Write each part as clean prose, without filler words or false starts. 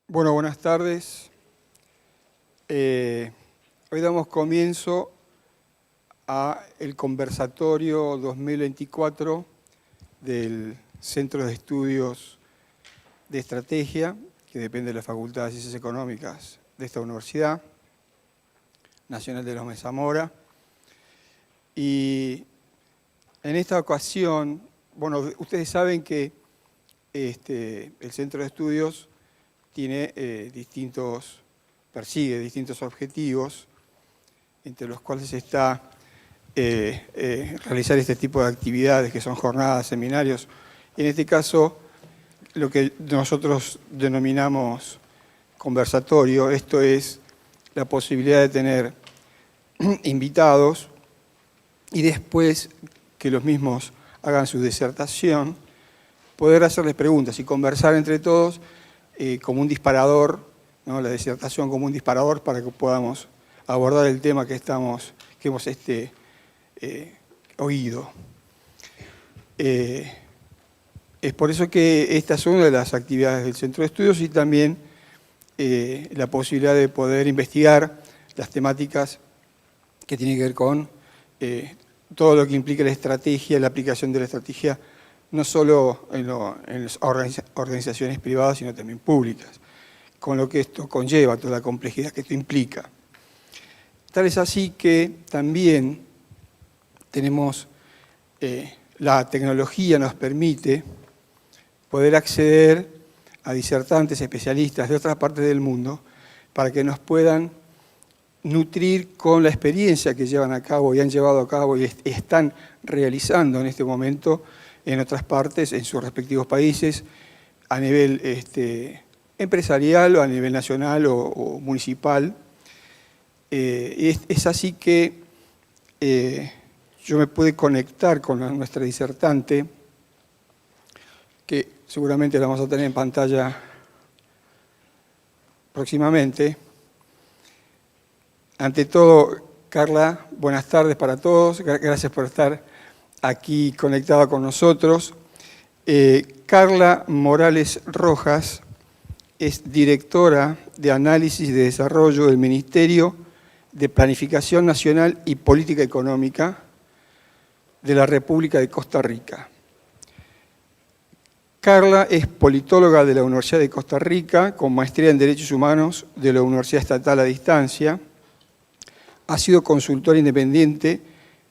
Bueno, buenas tardes. Hoy damos comienzo a el conversatorio 2024 del Centro de Estudios de Estrategia, que depende de la Facultad de Ciencias Económicas de esta Universidad Nacional de Loma de Zamora. Y en esta ocasión, bueno, ustedes saben que el Centro de Estudios persigue distintos objetivos, entre los cuales está realizar este tipo de actividades que son jornadas, seminarios. En este caso, lo que nosotros denominamos conversatorio, esto es la posibilidad de tener invitados y después que los mismos hagan su disertación, poder hacerles preguntas y conversar entre todos como un disparador, ¿no? La disertación como un disparador para que podamos abordar el tema que hemos oído. Es por eso que esta es una de las actividades del Centro de Estudios y también la posibilidad de poder investigar las temáticas que tienen que ver con todo lo que implica la estrategia, la aplicación de la estrategia, no solo en las organizaciones privadas, sino también públicas, con lo que esto conlleva, toda la complejidad que esto implica. Tal es así que también tenemos, la tecnología nos permite poder acceder a disertantes, especialistas de otras partes del mundo, para que nos puedan nutrir con la experiencia que llevan a cabo y han llevado a cabo y están realizando en este momento en otras partes, en sus respectivos países, a nivel empresarial o a nivel nacional o municipal. Es así que yo me pude conectar con nuestra disertante, que seguramente la vamos a tener en pantalla próximamente. Ante todo, Carla, buenas tardes para todos. Gracias por estar aquí conectada con nosotros. Carla Morales Rojas es directora de Análisis y de Desarrollo del Ministerio de Planificación Nacional y Política Económica de la República de Costa Rica. Carla es politóloga de la Universidad de Costa Rica, con maestría en Derechos Humanos de la Universidad Estatal a Distancia. Ha sido consultora independiente,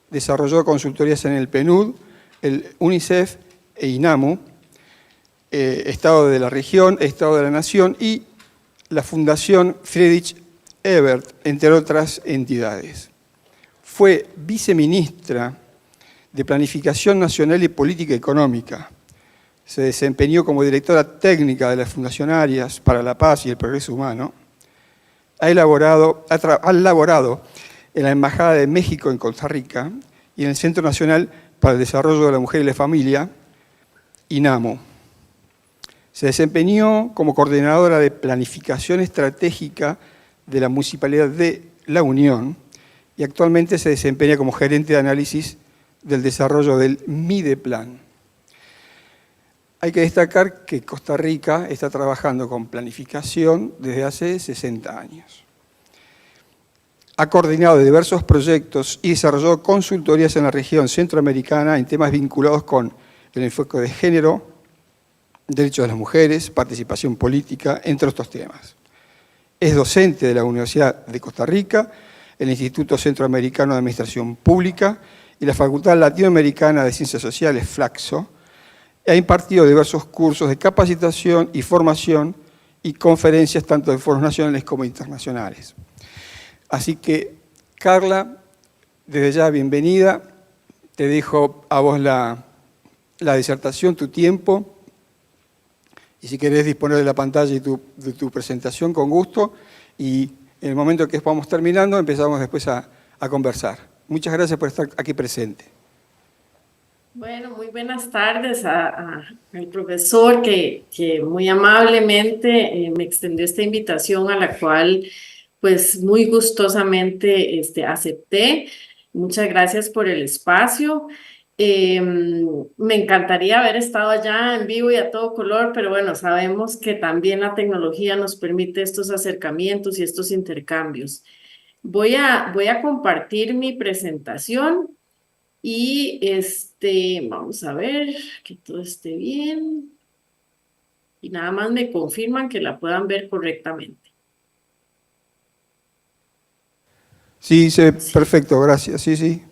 desarrolló consultorías en el PNUD, el UNICEF e INAMU, Estado de la Región, Estado de la Nación y la Fundación Friedrich Ebert, entre otras entidades. Fue viceministra de Planificación Nacional y Política Económica. Se desempeñó como directora técnica de la Fundación Arias para la Paz y el Progreso Humano. Ha elaborado en la Embajada de México en Costa Rica y en el Centro Nacional para el Desarrollo de la Mujer y la Familia, INAMU. Se desempeñó como coordinadora de planificación estratégica de la Municipalidad de La Unión y actualmente se desempeña como gerente de análisis del desarrollo del Mideplan. Hay que destacar que Costa Rica está trabajando con planificación desde hace 60 años. Ha coordinado diversos proyectos y desarrolló consultorías en la región centroamericana en temas vinculados con el enfoque de género, derechos de las mujeres, participación política, entre otros temas. Es docente de la Universidad de Costa Rica, el Instituto Centroamericano de Administración Pública y la Facultad Latinoamericana de Ciencias Sociales, FLACSO. Ha impartido diversos cursos de capacitación y formación y conferencias tanto de foros nacionales como internacionales. Así que, Carla, desde ya bienvenida. Te dejo a vos la disertación, tu tiempo. Y si querés disponer de la pantalla y de tu presentación, con gusto. Y en el momento que vamos terminando, empezamos después a conversar. Muchas gracias por estar aquí presente. Bueno, muy buenas tardes al profesor que muy amablemente me extendió esta invitación a la cual pues muy gustosamente acepté. Muchas gracias por el espacio Me encantaría haber estado allá en vivo y a todo color, pero bueno, sabemos que también la tecnología nos permite estos acercamientos y estos intercambios. Voy a compartir mi presentación y vamos a ver que todo esté bien y nada más me confirman que la puedan ver correctamente. Sí, Sí. perfecto, gracias. Sí, sí.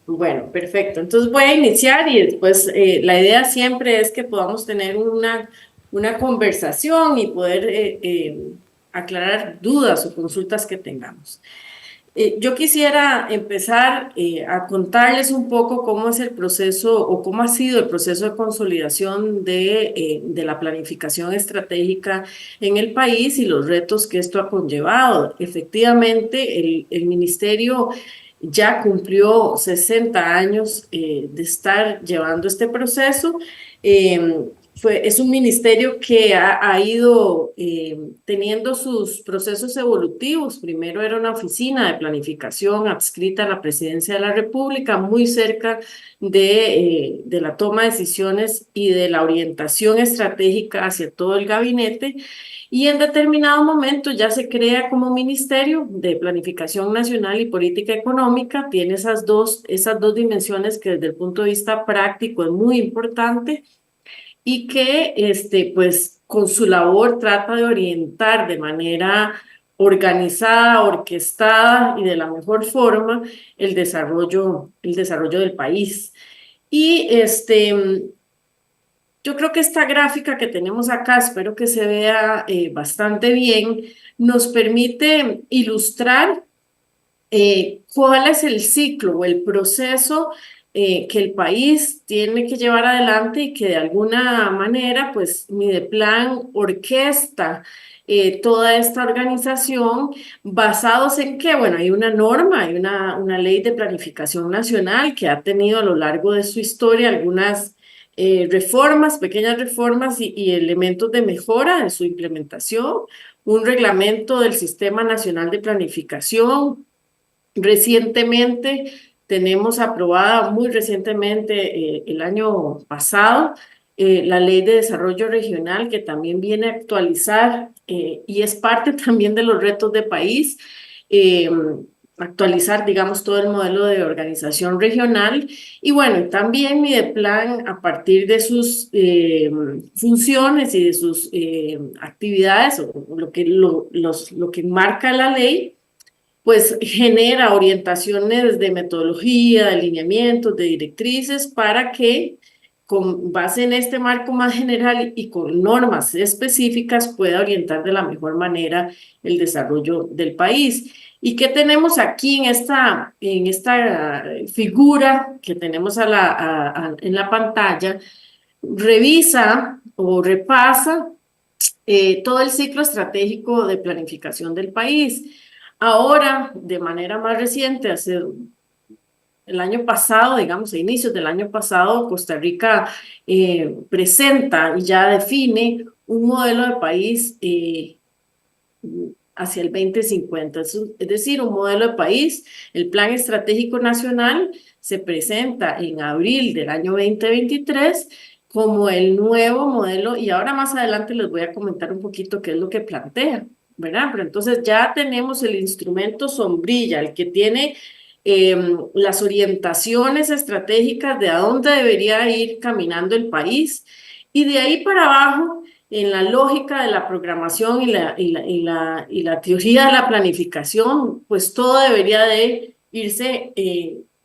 Bueno, perfecto. Entonces voy a iniciar y después la idea siempre es que podamos tener una conversación y poder aclarar dudas o consultas que tengamos. Yo quisiera empezar a contarles un poco cómo es el proceso o cómo ha sido el proceso de consolidación de la planificación estratégica en el país y los retos que esto ha conllevado. Efectivamente, el ministerio ya cumplió 60 años de estar llevando este proceso. Es un ministerio que ha ido teniendo sus procesos evolutivos. Primero era una oficina de planificación adscrita a la Presidencia de la República, muy cerca de la toma de decisiones y de la orientación estratégica hacia todo el gabinete. Y en determinado momento ya se crea como Ministerio de Planificación Nacional y Política Económica. Tiene esas dos dimensiones que desde el punto de vista práctico es muy importante y que pues con su labor trata de orientar de manera organizada, orquestada y de la mejor forma el desarrollo del país. Y yo creo que esta gráfica que tenemos acá, espero que se vea bastante bien, nos permite ilustrar cuál es el ciclo o el proceso que el país tiene que llevar adelante y que de alguna manera, pues, Mideplan orquesta toda esta organización basados en que, bueno, hay una norma, hay una ley de planificación nacional que ha tenido a lo largo de su historia algunas reformas, pequeñas reformas y elementos de mejora en su implementación, un reglamento del Sistema Nacional de Planificación. Recientemente tenemos aprobada, muy recientemente, el año pasado, la Ley de Desarrollo Regional, que también viene a actualizar y es parte también de los retos de país, eh, actualizar, digamos, todo el modelo de organización regional. Y bueno, también Mideplan, a partir de sus funciones y de sus actividades, o lo que marca la ley, pues genera orientaciones de metodología, de alineamientos, de directrices para que con base en este marco más general y con normas específicas pueda orientar de la mejor manera el desarrollo del país. ¿Y qué tenemos aquí en esta figura que tenemos en la pantalla? Revisa o repasa todo el ciclo estratégico de planificación del país. Ahora, de manera más reciente, hace el año pasado, digamos, a inicios del año pasado, Costa Rica presenta y ya define un modelo de país hacia el 2050. Es decir, un modelo de país. El Plan Estratégico Nacional se presenta en abril del año 2023 como el nuevo modelo, y ahora más adelante les voy a comentar un poquito qué es lo que plantea, ¿verdad? Pero entonces ya tenemos el instrumento sombrilla, el que tiene las orientaciones estratégicas de a dónde debería ir caminando el país, y de ahí para abajo en la lógica de la programación y la teoría de la planificación, pues todo debería de irse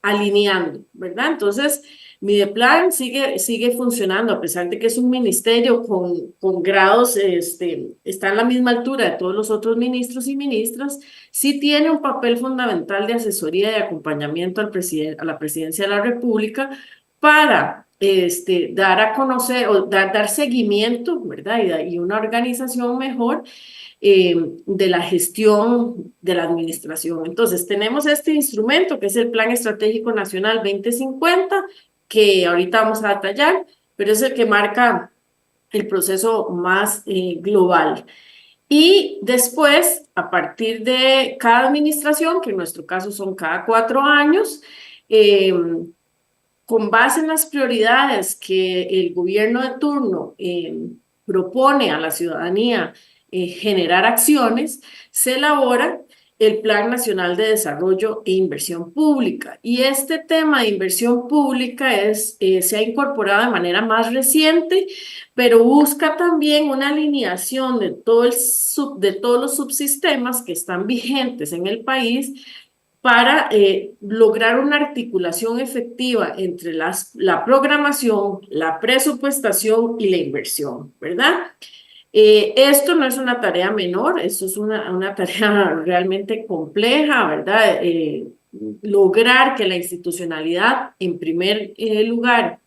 alineando, ¿verdad? Entonces, Mideplan sigue funcionando, a pesar de que es un ministerio con grados, está a la misma altura de todos los otros ministros y ministras, sí tiene un papel fundamental de asesoría y de acompañamiento a la presidencia de la República para dar a conocer o dar seguimiento, ¿verdad? Y una organización mejor de la gestión de la administración. Entonces, tenemos este instrumento que es el Plan Estratégico Nacional 2050, que ahorita vamos a detallar, pero es el que marca el proceso más global. Y después, a partir de cada administración, que en nuestro caso son cada 4 años, eh, con base en las prioridades que el gobierno de turno propone a la ciudadanía generar acciones, se elabora el Plan Nacional de Desarrollo e Inversión Pública. Y este tema de inversión pública se ha incorporado de manera más reciente, pero busca también una alineación de de todos los subsistemas que están vigentes en el país para lograr una articulación efectiva entre la programación, la presupuestación y la inversión, ¿verdad? Esto no es una tarea menor, esto es una tarea realmente compleja, ¿verdad? Lograr que la institucionalidad, en primer lugar,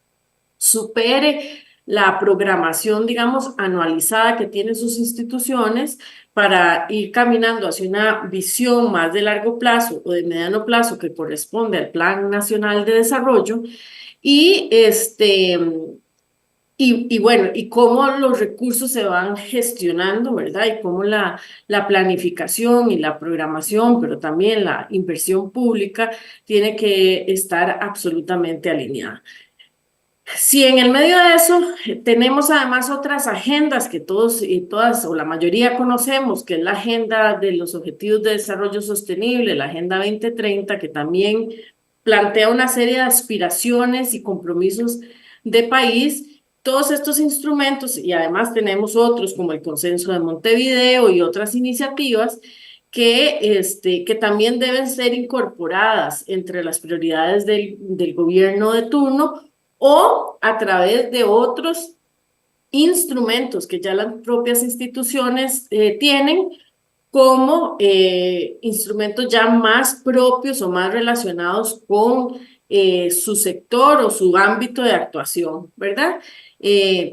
supere la programación, digamos, anualizada que tienen sus instituciones para ir caminando hacia una visión más de largo plazo o de mediano plazo que corresponde al Plan Nacional de Desarrollo y y bueno, y cómo los recursos se van gestionando, ¿verdad? Y cómo la planificación y la programación, pero también la inversión pública tiene que estar absolutamente alineada. Si en el medio de eso tenemos además otras agendas que todos y todas o la mayoría conocemos, que es la agenda de los Objetivos de Desarrollo Sostenible, la Agenda 2030, que también plantea una serie de aspiraciones y compromisos de país. Todos estos instrumentos, y además tenemos otros como el Consenso de Montevideo y otras iniciativas, que también deben ser incorporadas entre las prioridades del gobierno de turno o a través de otros instrumentos que ya las propias instituciones tienen, como instrumentos ya más propios o más relacionados con su sector o su ámbito de actuación, ¿verdad?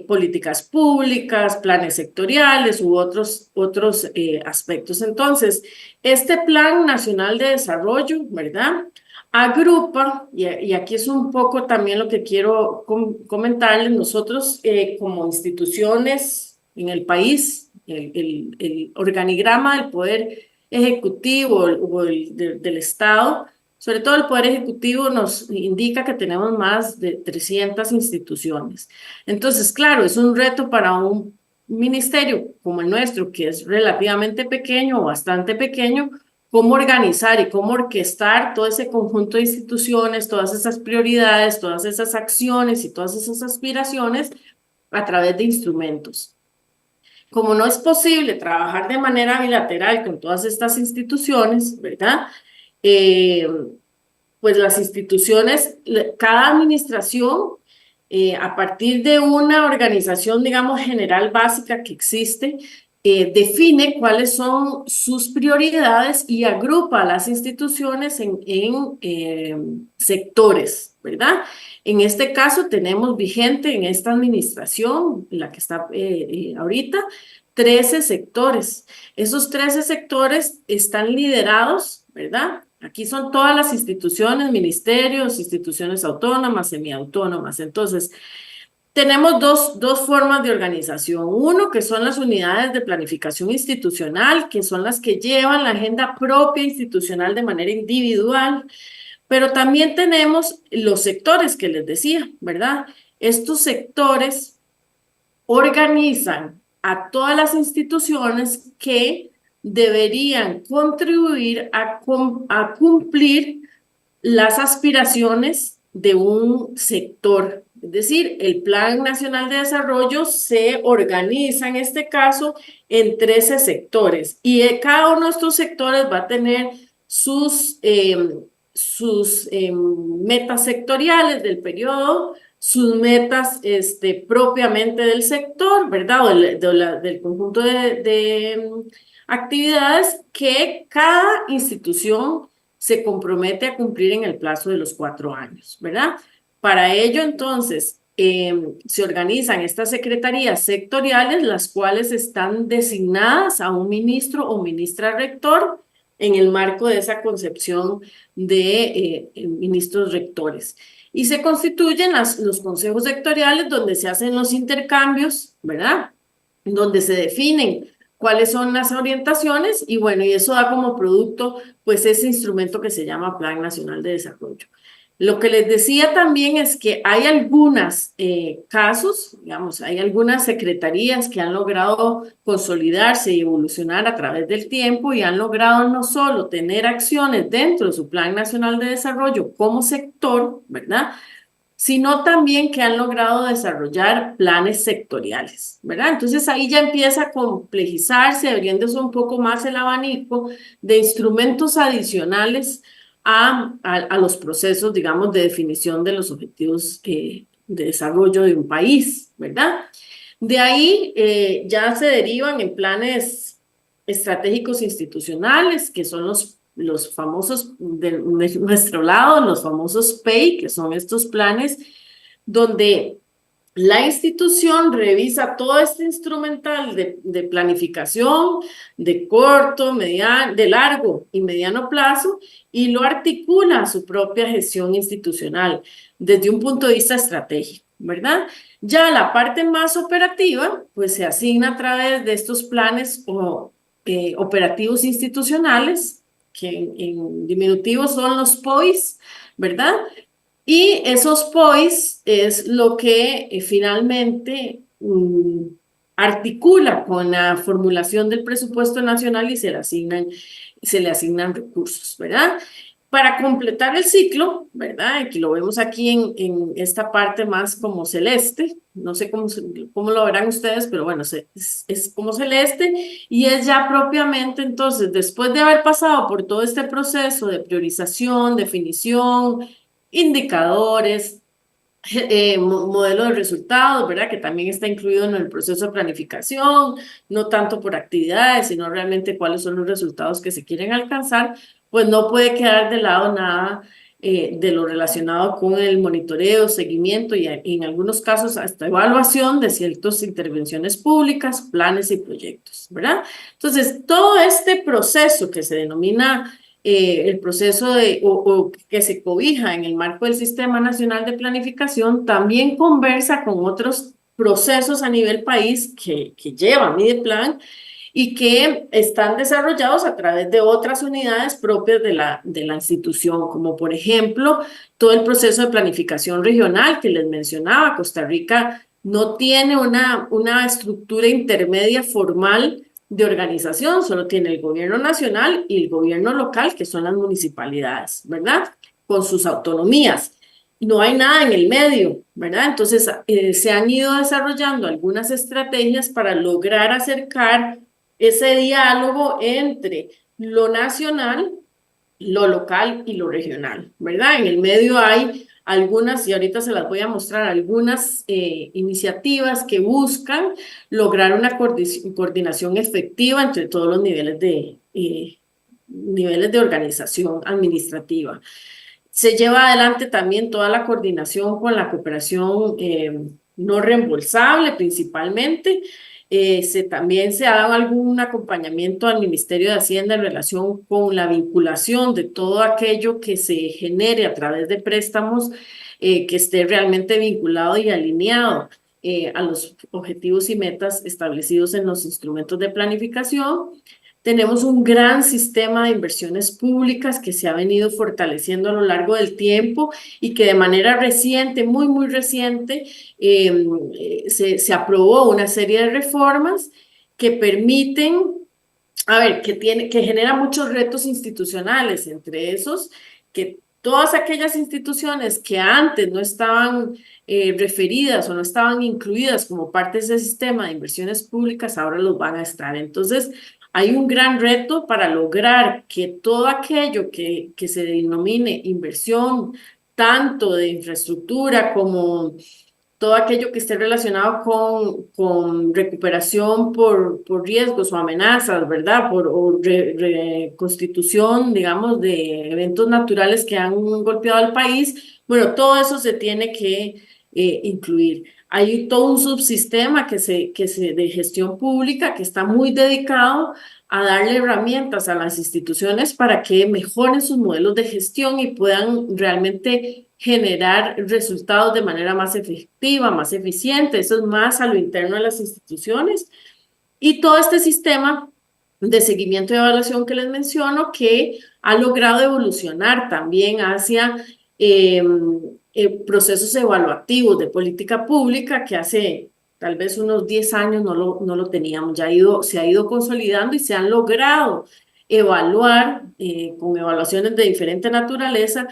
Políticas públicas, planes sectoriales u otros aspectos. Entonces, este Plan Nacional de Desarrollo, ¿verdad? Agrupa, y aquí es un poco también lo que quiero comentarles, nosotros como instituciones en el país, el organigrama del Poder Ejecutivo o del Estado, sobre todo el Poder Ejecutivo nos indica que tenemos más de 300 instituciones. Entonces, claro, es un reto para un ministerio como el nuestro, que es relativamente pequeño o bastante pequeño, cómo organizar y cómo orquestar todo ese conjunto de instituciones, todas esas prioridades, todas esas acciones y todas esas aspiraciones a través de instrumentos. Como no es posible trabajar de manera bilateral con todas estas instituciones, ¿verdad? Pues las instituciones, cada administración, a partir de una organización, digamos, general básica que existe, define cuáles son sus prioridades y agrupa a las instituciones en sectores, ¿verdad? En este caso tenemos vigente en esta administración, la que está ahorita, 13 sectores. Esos 13 sectores están liderados, ¿verdad? Aquí son todas las instituciones, ministerios, instituciones autónomas, semiautónomas. Entonces, tenemos dos formas de organización. Uno, que son las unidades de planificación institucional, que son las que llevan la agenda propia institucional de manera individual, pero también tenemos los sectores que les decía, ¿verdad? Estos sectores organizan a todas las instituciones que deberían contribuir a cumplir las aspiraciones de un sector. Es decir, el Plan Nacional de Desarrollo se organiza en este caso en 13 sectores y cada uno de estos sectores va a tener sus metas sectoriales del periodo, sus metas propiamente del sector, ¿verdad? O del conjunto de actividades que cada institución se compromete a cumplir en el plazo de los 4 años, ¿verdad? Para ello, entonces, se organizan estas secretarías sectoriales, las cuales están designadas a un ministro o ministra rector en el marco de esa concepción de ministros rectores. Y se constituyen los consejos sectoriales donde se hacen los intercambios, ¿verdad? Donde se definen cuáles son las orientaciones y bueno, y eso da como producto pues ese instrumento que se llama Plan Nacional de Desarrollo. Lo que les decía también es que hay algunos casos, digamos, hay algunas secretarías que han logrado consolidarse y evolucionar a través del tiempo y han logrado no solo tener acciones dentro de su Plan Nacional de Desarrollo como sector, ¿verdad? Sino también que han logrado desarrollar planes sectoriales, ¿verdad? Entonces ahí ya empieza a complejizarse, abriéndose un poco más el abanico de instrumentos adicionales a los procesos, digamos, de definición de los objetivos de desarrollo de un país, ¿verdad? De ahí ya se derivan en planes estratégicos institucionales, que son los famosos de nuestro lado, los famosos PEI, que son estos planes donde la institución revisa todo este instrumental de planificación de corto, mediano, de largo y mediano plazo y lo articula a su propia gestión institucional desde un punto de vista estratégico, ¿verdad? Ya la parte más operativa, pues se asigna a través de estos planes operativos institucionales, que en diminutivo son los POIs, ¿verdad? Y esos POIs es lo que finalmente articula con la formulación del presupuesto nacional y se le asignan recursos, ¿verdad? Para completar el ciclo, ¿verdad? Que lo vemos aquí en esta parte más como celeste, no sé cómo lo verán ustedes, pero bueno, es como celeste y es ya propiamente entonces, después de haber pasado por todo este proceso de priorización, definición, indicadores, modelo de resultados, ¿verdad? Que también está incluido en el proceso de planificación, no tanto por actividades, sino realmente cuáles son los resultados que se quieren alcanzar, pues no puede quedar de lado nada de lo relacionado con el monitoreo, seguimiento y en algunos casos hasta evaluación de ciertas intervenciones públicas, planes y proyectos, ¿verdad? Entonces, todo este proceso que se denomina el proceso o que se cobija en el marco del Sistema Nacional de Planificación también conversa con otros procesos a nivel país que llevan Mideplan y que están desarrollados a través de otras unidades propias de la institución, como por ejemplo todo el proceso de planificación regional que les mencionaba. Costa Rica no tiene una estructura intermedia formal de organización, solo tiene el gobierno nacional y el gobierno local, que son las municipalidades, ¿verdad? Con sus autonomías. No hay nada en el medio, ¿verdad? Entonces, se han ido desarrollando algunas estrategias para lograr acercar ese diálogo entre lo nacional, lo local y lo regional, ¿verdad? En el medio hay algunas, y ahorita se las voy a mostrar, algunas iniciativas que buscan lograr una coordinación efectiva entre todos los niveles de organización administrativa. Se lleva adelante también toda la coordinación con la cooperación no reembolsable principalmente. También se ha dado algún acompañamiento al Ministerio de Hacienda en relación con la vinculación de todo aquello que se genere a través de préstamos que esté realmente vinculado y alineado a los objetivos y metas establecidos en los instrumentos de planificación. Tenemos un gran sistema de inversiones públicas que se ha venido fortaleciendo a lo largo del tiempo y que de manera reciente, muy reciente, se aprobó una serie de reformas que permiten, a ver, que genera muchos retos institucionales, entre esos que todas aquellas instituciones que antes no estaban referidas o no estaban incluidas como parte de ese sistema de inversiones públicas, ahora los van a estar. Entonces, hay un gran reto para lograr que todo aquello que se denomine inversión, tanto de infraestructura como todo aquello que esté relacionado con recuperación por riesgos o amenazas, ¿verdad? O reconstitución, digamos, de eventos naturales que han golpeado al país. Bueno, todo eso se tiene que incluir. Hay todo un subsistema de gestión pública que está muy dedicado a darle herramientas a las instituciones para que mejoren sus modelos de gestión y puedan realmente generar resultados de manera más efectiva, más eficiente. Eso es más a lo interno de las instituciones. Y todo este sistema de seguimiento y evaluación que les menciono, que ha logrado evolucionar también hacia eh, procesos evaluativos de política pública que hace tal vez unos 10 años no lo teníamos, se ha ido consolidando y se han logrado evaluar con evaluaciones de diferente naturaleza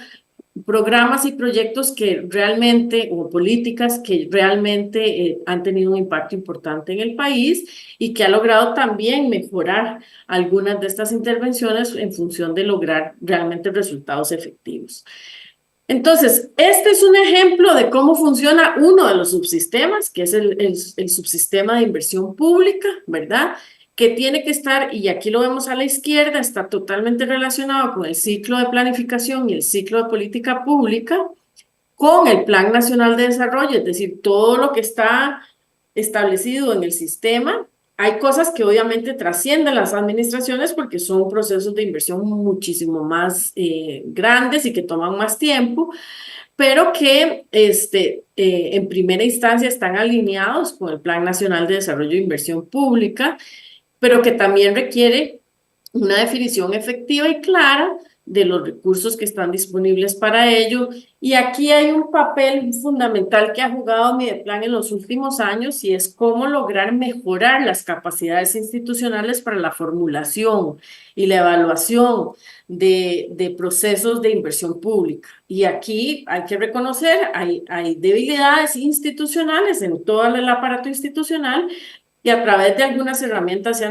programas y proyectos que realmente, o políticas que realmente han tenido un impacto importante en el país y que ha logrado también mejorar algunas de estas intervenciones en función de lograr realmente resultados efectivos. Entonces, este es un ejemplo de cómo funciona uno de los subsistemas, que es el subsistema de inversión pública, ¿verdad? Que tiene que estar, y aquí lo vemos a la izquierda, está totalmente relacionado con el ciclo de planificación y el ciclo de política pública, con el Plan Nacional de Desarrollo, es decir, todo lo que está establecido en el sistema. Hay cosas que obviamente trascienden las administraciones porque son procesos de inversión muchísimo más grandes y que toman más tiempo, pero que en primera instancia están alineados con el Plan Nacional de Desarrollo e Inversión Pública, pero que también requiere una definición efectiva y clara de los recursos que están disponibles para ello. Y aquí hay un papel fundamental que ha jugado Mideplan en los últimos años y es cómo lograr mejorar las capacidades institucionales para la formulación y la evaluación de procesos de inversión pública. Y aquí hay que reconocer, hay debilidades institucionales en todo el aparato institucional y a través de algunas herramientas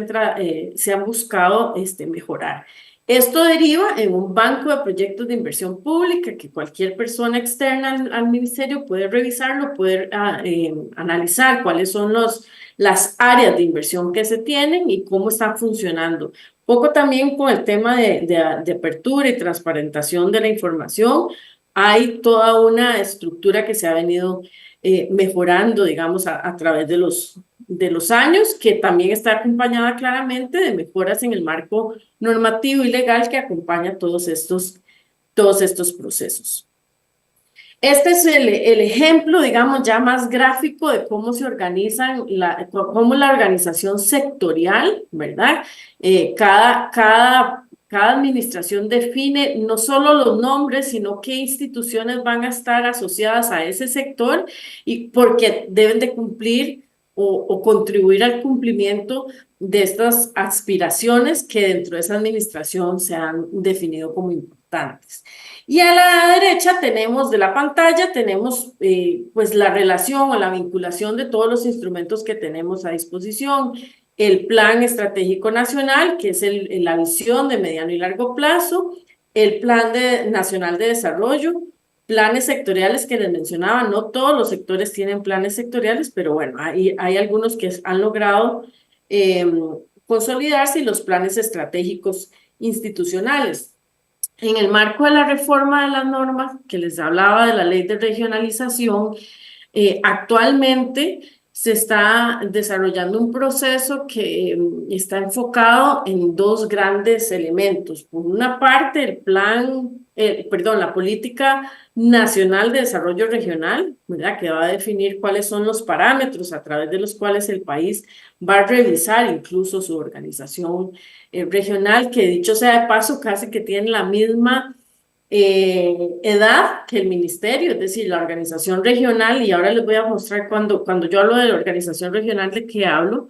se han buscado mejorar. Esto deriva en un banco de proyectos de inversión pública que cualquier persona externa al ministerio puede revisarlo, puede analizar cuáles son las áreas de inversión que se tienen y cómo están funcionando. Poco también con el tema de apertura y transparentación de la información. Hay toda una estructura que se ha venido mejorando, digamos, a través de los años, que también está acompañada claramente de mejoras en el marco normativo y legal que acompaña todos estos procesos. Este es el ejemplo, digamos, ya más gráfico de cómo se organizan, cómo la organización sectorial, ¿verdad? Cada administración define no solo los nombres, sino qué instituciones van a estar asociadas a ese sector y porque deben de cumplir o contribuir al cumplimiento de estas aspiraciones que dentro de esa administración se han definido como importantes. Y a la derecha tenemos de la pantalla, tenemos pues la relación o la vinculación de todos los instrumentos que tenemos a disposición. El Plan Estratégico Nacional, que es la visión de mediano y largo plazo, el Plan Nacional de Desarrollo, planes sectoriales que les mencionaba, no todos los sectores tienen planes sectoriales, pero bueno, hay algunos que han logrado consolidarse y los planes estratégicos institucionales. En el marco de la reforma de las normas que les hablaba de la ley de regionalización, actualmente se está desarrollando un proceso que está enfocado en dos grandes elementos. Por una parte, la política nacional de desarrollo regional, ¿verdad? Que va a definir cuáles son los parámetros a través de los cuales el país va a revisar incluso su organización regional, que dicho sea de paso, casi que tiene la misma edad que el ministerio, es decir, la organización regional, y ahora les voy a mostrar cuando yo hablo de la organización regional de qué hablo,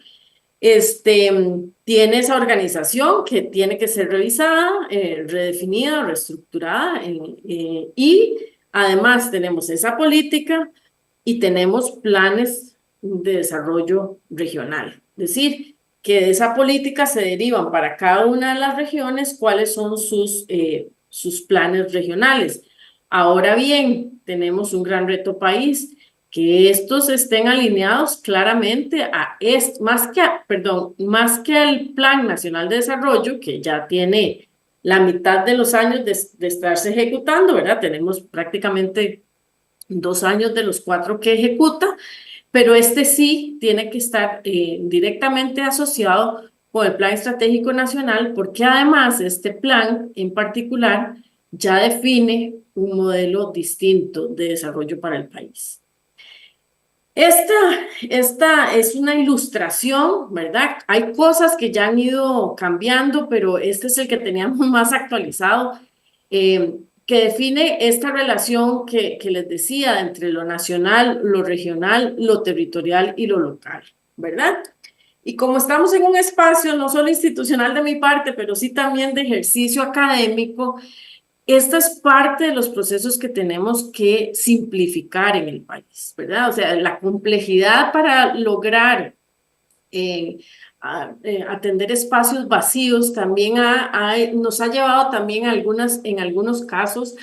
tiene esa organización que tiene que ser revisada, redefinida, reestructurada, y además tenemos esa política y tenemos planes de desarrollo regional, es decir, que de esa política se derivan para cada una de las regiones cuáles son sus planes regionales. Ahora bien, tenemos un gran reto país, que estos estén alineados claramente más que al Plan Nacional de Desarrollo, que ya tiene la mitad de los años de estarse ejecutando, ¿verdad? Tenemos prácticamente 2 años de los 4 que ejecuta, pero este sí tiene que estar directamente asociado con el Plan Estratégico Nacional, porque además este plan en particular ya define un modelo distinto de desarrollo para el país. Esta es una ilustración, ¿verdad? Hay cosas que ya han ido cambiando, pero este es el que teníamos más actualizado. que define esta relación que les decía entre lo nacional, lo regional, lo territorial y lo local, ¿verdad? Y como estamos en un espacio no solo institucional de mi parte, pero sí también de ejercicio académico, esta es parte de los procesos que tenemos que simplificar en el país, ¿verdad? O sea, la complejidad para lograr eh, atender espacios vacíos también nos ha llevado también en algunos casos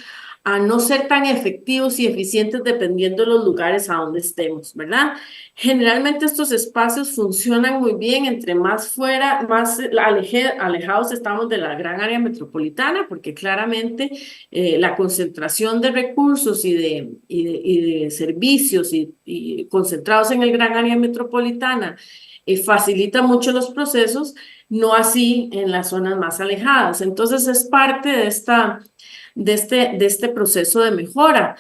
a no ser tan efectivos y eficientes dependiendo de los lugares a donde estemos, ¿verdad? Generalmente estos espacios funcionan muy bien entre más fuera, más alejados estamos de la gran área metropolitana, porque claramente la concentración de recursos y de servicios y concentrados en el gran área metropolitana facilita mucho los procesos, no así en las zonas más alejadas. Entonces es parte de este proceso de mejora.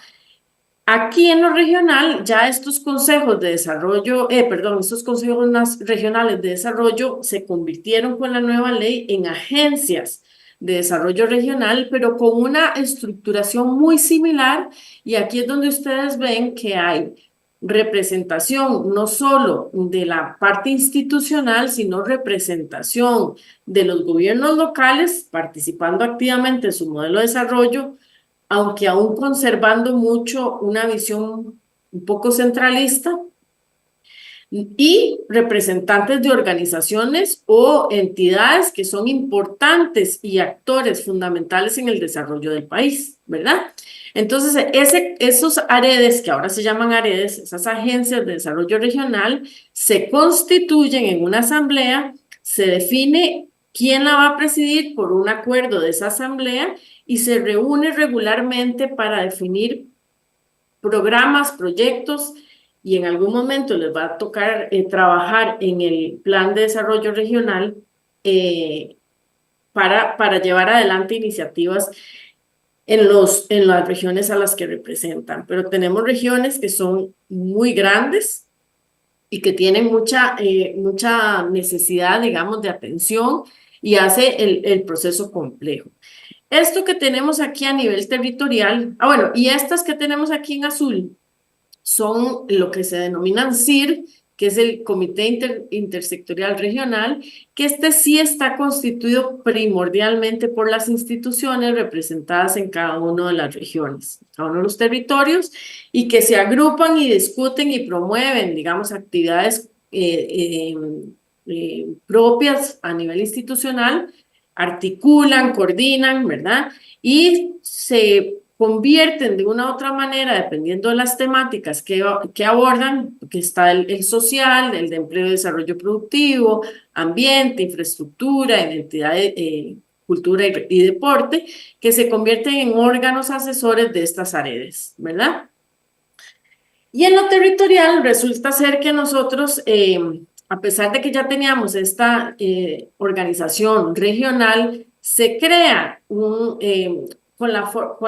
Aquí en lo regional, ya estos consejos de desarrollo, estos consejos regionales de desarrollo se convirtieron con la nueva ley en agencias de desarrollo regional, pero con una estructuración muy similar, y aquí es donde ustedes ven que hay representación no solo de la parte institucional, sino representación de los gobiernos locales participando activamente en su modelo de desarrollo, aunque aún conservando mucho una visión un poco centralista, y representantes de organizaciones o entidades que son importantes y actores fundamentales en el desarrollo del país, ¿verdad? Entonces, esos AREDES, que ahora se llaman AREDES, esas agencias de desarrollo regional, se constituyen en una asamblea, se define quién la va a presidir por un acuerdo de esa asamblea y se reúne regularmente para definir programas, proyectos, y en algún momento les va a tocar trabajar en el plan de desarrollo regional para llevar adelante iniciativas en las regiones a las que representan. Pero tenemos regiones que son muy grandes y que tienen mucha necesidad, digamos, de atención y hace el proceso complejo. Esto que tenemos aquí a nivel territorial, bueno, y estas que tenemos aquí en azul son lo que se denominan CIR, que es el Comité Intersectorial Regional, que este sí está constituido primordialmente por las instituciones representadas en cada una de las regiones, cada uno de los territorios, y que se agrupan y discuten y promueven, digamos, actividades propias a nivel institucional, articulan, coordinan, ¿verdad? Y se convierten de una u otra manera, dependiendo de las temáticas que abordan, que está el social, el de empleo y desarrollo productivo, ambiente, infraestructura, identidad, cultura y deporte, que se convierten en órganos asesores de estas áreas, ¿verdad? Y en lo territorial resulta ser que nosotros, a pesar de que ya teníamos esta organización regional, se crea con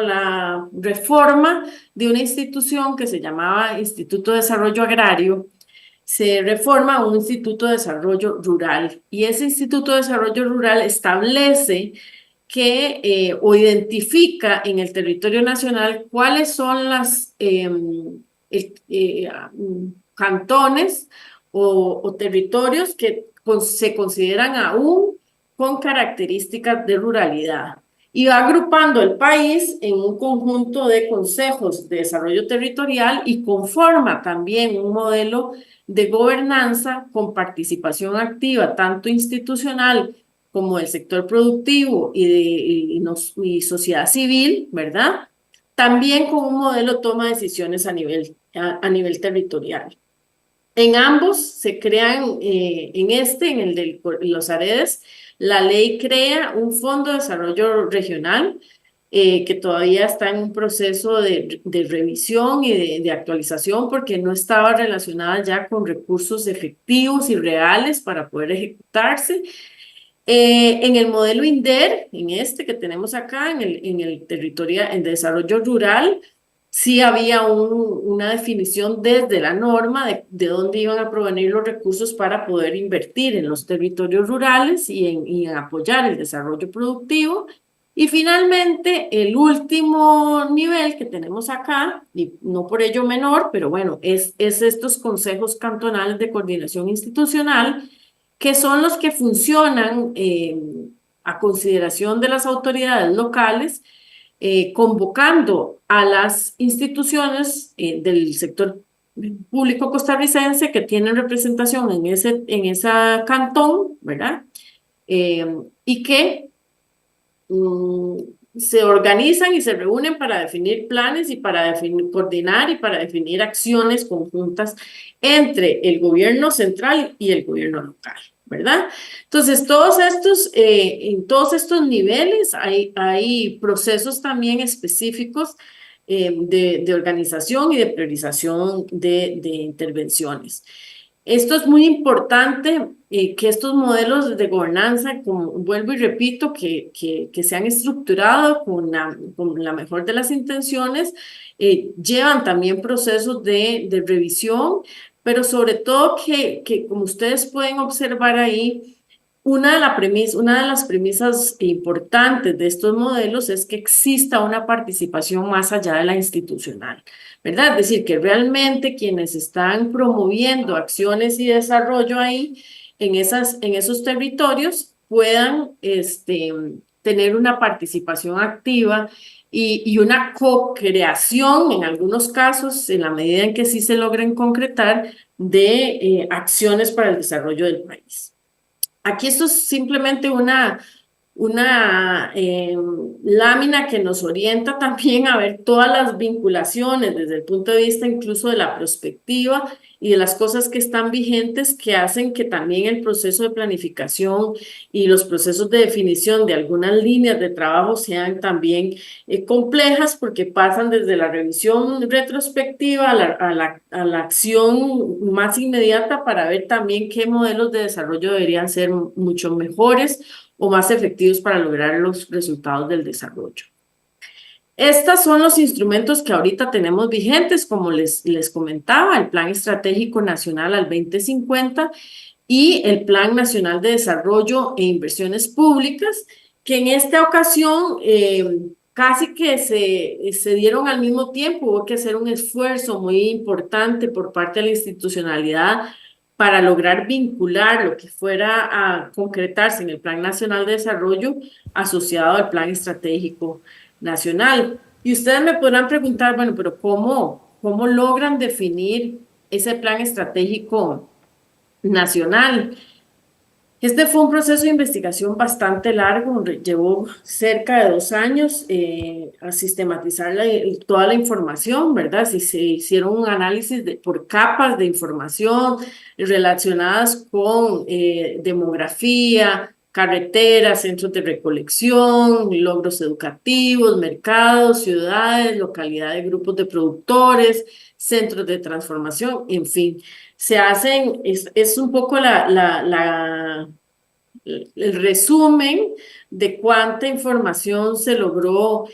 la reforma de una institución que se llamaba Instituto de Desarrollo Agrario, se reforma un Instituto de Desarrollo Rural. Y ese Instituto de Desarrollo Rural establece que o identifica en el territorio nacional cuáles son las cantones o territorios que se consideran aún con características de ruralidad. Y va agrupando el país en un conjunto de consejos de desarrollo territorial y conforma también un modelo de gobernanza con participación activa, tanto institucional como del sector productivo y sociedad civil, ¿verdad? También con un modelo toma decisiones a nivel territorial. En ambos se crean, en el de los AREDES, la ley crea un fondo de desarrollo regional que todavía está en un proceso de revisión y de actualización porque no estaba relacionada ya con recursos efectivos y reales para poder ejecutarse. En el modelo INDER, en este que tenemos acá, en el territorio en desarrollo rural, sí había una definición desde la norma de dónde iban a provenir los recursos para poder invertir en los territorios rurales y en apoyar el desarrollo productivo. Y finalmente, el último nivel que tenemos acá, y no por ello menor, pero bueno, es estos consejos cantonales de coordinación institucional, que son los que funcionan a consideración de las autoridades locales, convocando a las instituciones del sector público costarricense que tienen representación en ese cantón, ¿verdad? Eh, y que mm, se organizan y se reúnen para definir planes y para definir, coordinar y para definir acciones conjuntas entre el gobierno central y el gobierno local, ¿verdad? Entonces, en todos estos niveles hay procesos también específicos de organización y de priorización de intervenciones. Esto es muy importante, que estos modelos de gobernanza, como vuelvo y repito, que se han estructurado con la mejor de las intenciones, llevan también procesos de revisión, pero sobre todo que como ustedes pueden observar ahí, una de las premisas importantes de estos modelos es que exista una participación más allá de la institucional, ¿verdad? Es decir, que realmente quienes están promoviendo acciones y desarrollo ahí en esos territorios puedan tener una participación activa y una co-creación, en algunos casos, en la medida en que sí se logren concretar, de acciones para el desarrollo del país. Aquí esto es simplemente una lámina que nos orienta también a ver todas las vinculaciones desde el punto de vista incluso de la prospectiva y de las cosas que están vigentes que hacen que también el proceso de planificación y los procesos de definición de algunas líneas de trabajo sean también complejas porque pasan desde la revisión retrospectiva a la acción más inmediata para ver también qué modelos de desarrollo deberían ser mucho mejores o más efectivos para lograr los resultados del desarrollo. Estos son los instrumentos que ahorita tenemos vigentes, como les comentaba, el Plan Estratégico Nacional al 2050 y el Plan Nacional de Desarrollo e Inversiones Públicas, que en esta ocasión casi que se dieron al mismo tiempo. Hubo que hacer un esfuerzo muy importante por parte de la institucionalidad para lograr vincular lo que fuera a concretarse en el Plan Nacional de Desarrollo asociado al Plan Estratégico Nacional. Y ustedes me podrán preguntar, bueno, pero ¿cómo logran definir ese plan estratégico nacional? Este fue un proceso de investigación bastante largo, llevó cerca de 2 años a sistematizar toda la información, ¿verdad? Se hicieron un análisis por capas de información relacionadas con demografía, carreteras, centros de recolección, logros educativos, mercados, ciudades, localidad de grupos de productores, centros de transformación, en fin. Es un poco el resumen de cuánta información se logró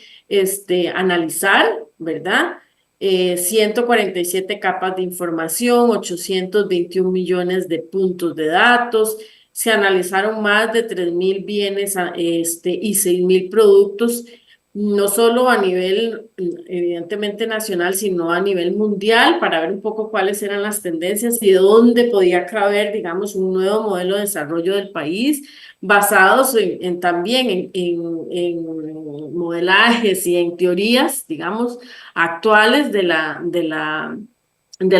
analizar, ¿verdad? 147 capas de información, 821 millones de puntos de datos, se analizaron más de 3.000 bienes y 6.000 productos, no solo a nivel evidentemente nacional, sino a nivel mundial, para ver un poco cuáles eran las tendencias y dónde podía caber, digamos, un nuevo modelo de desarrollo del país, basados también en modelajes y en teorías, digamos, actuales de la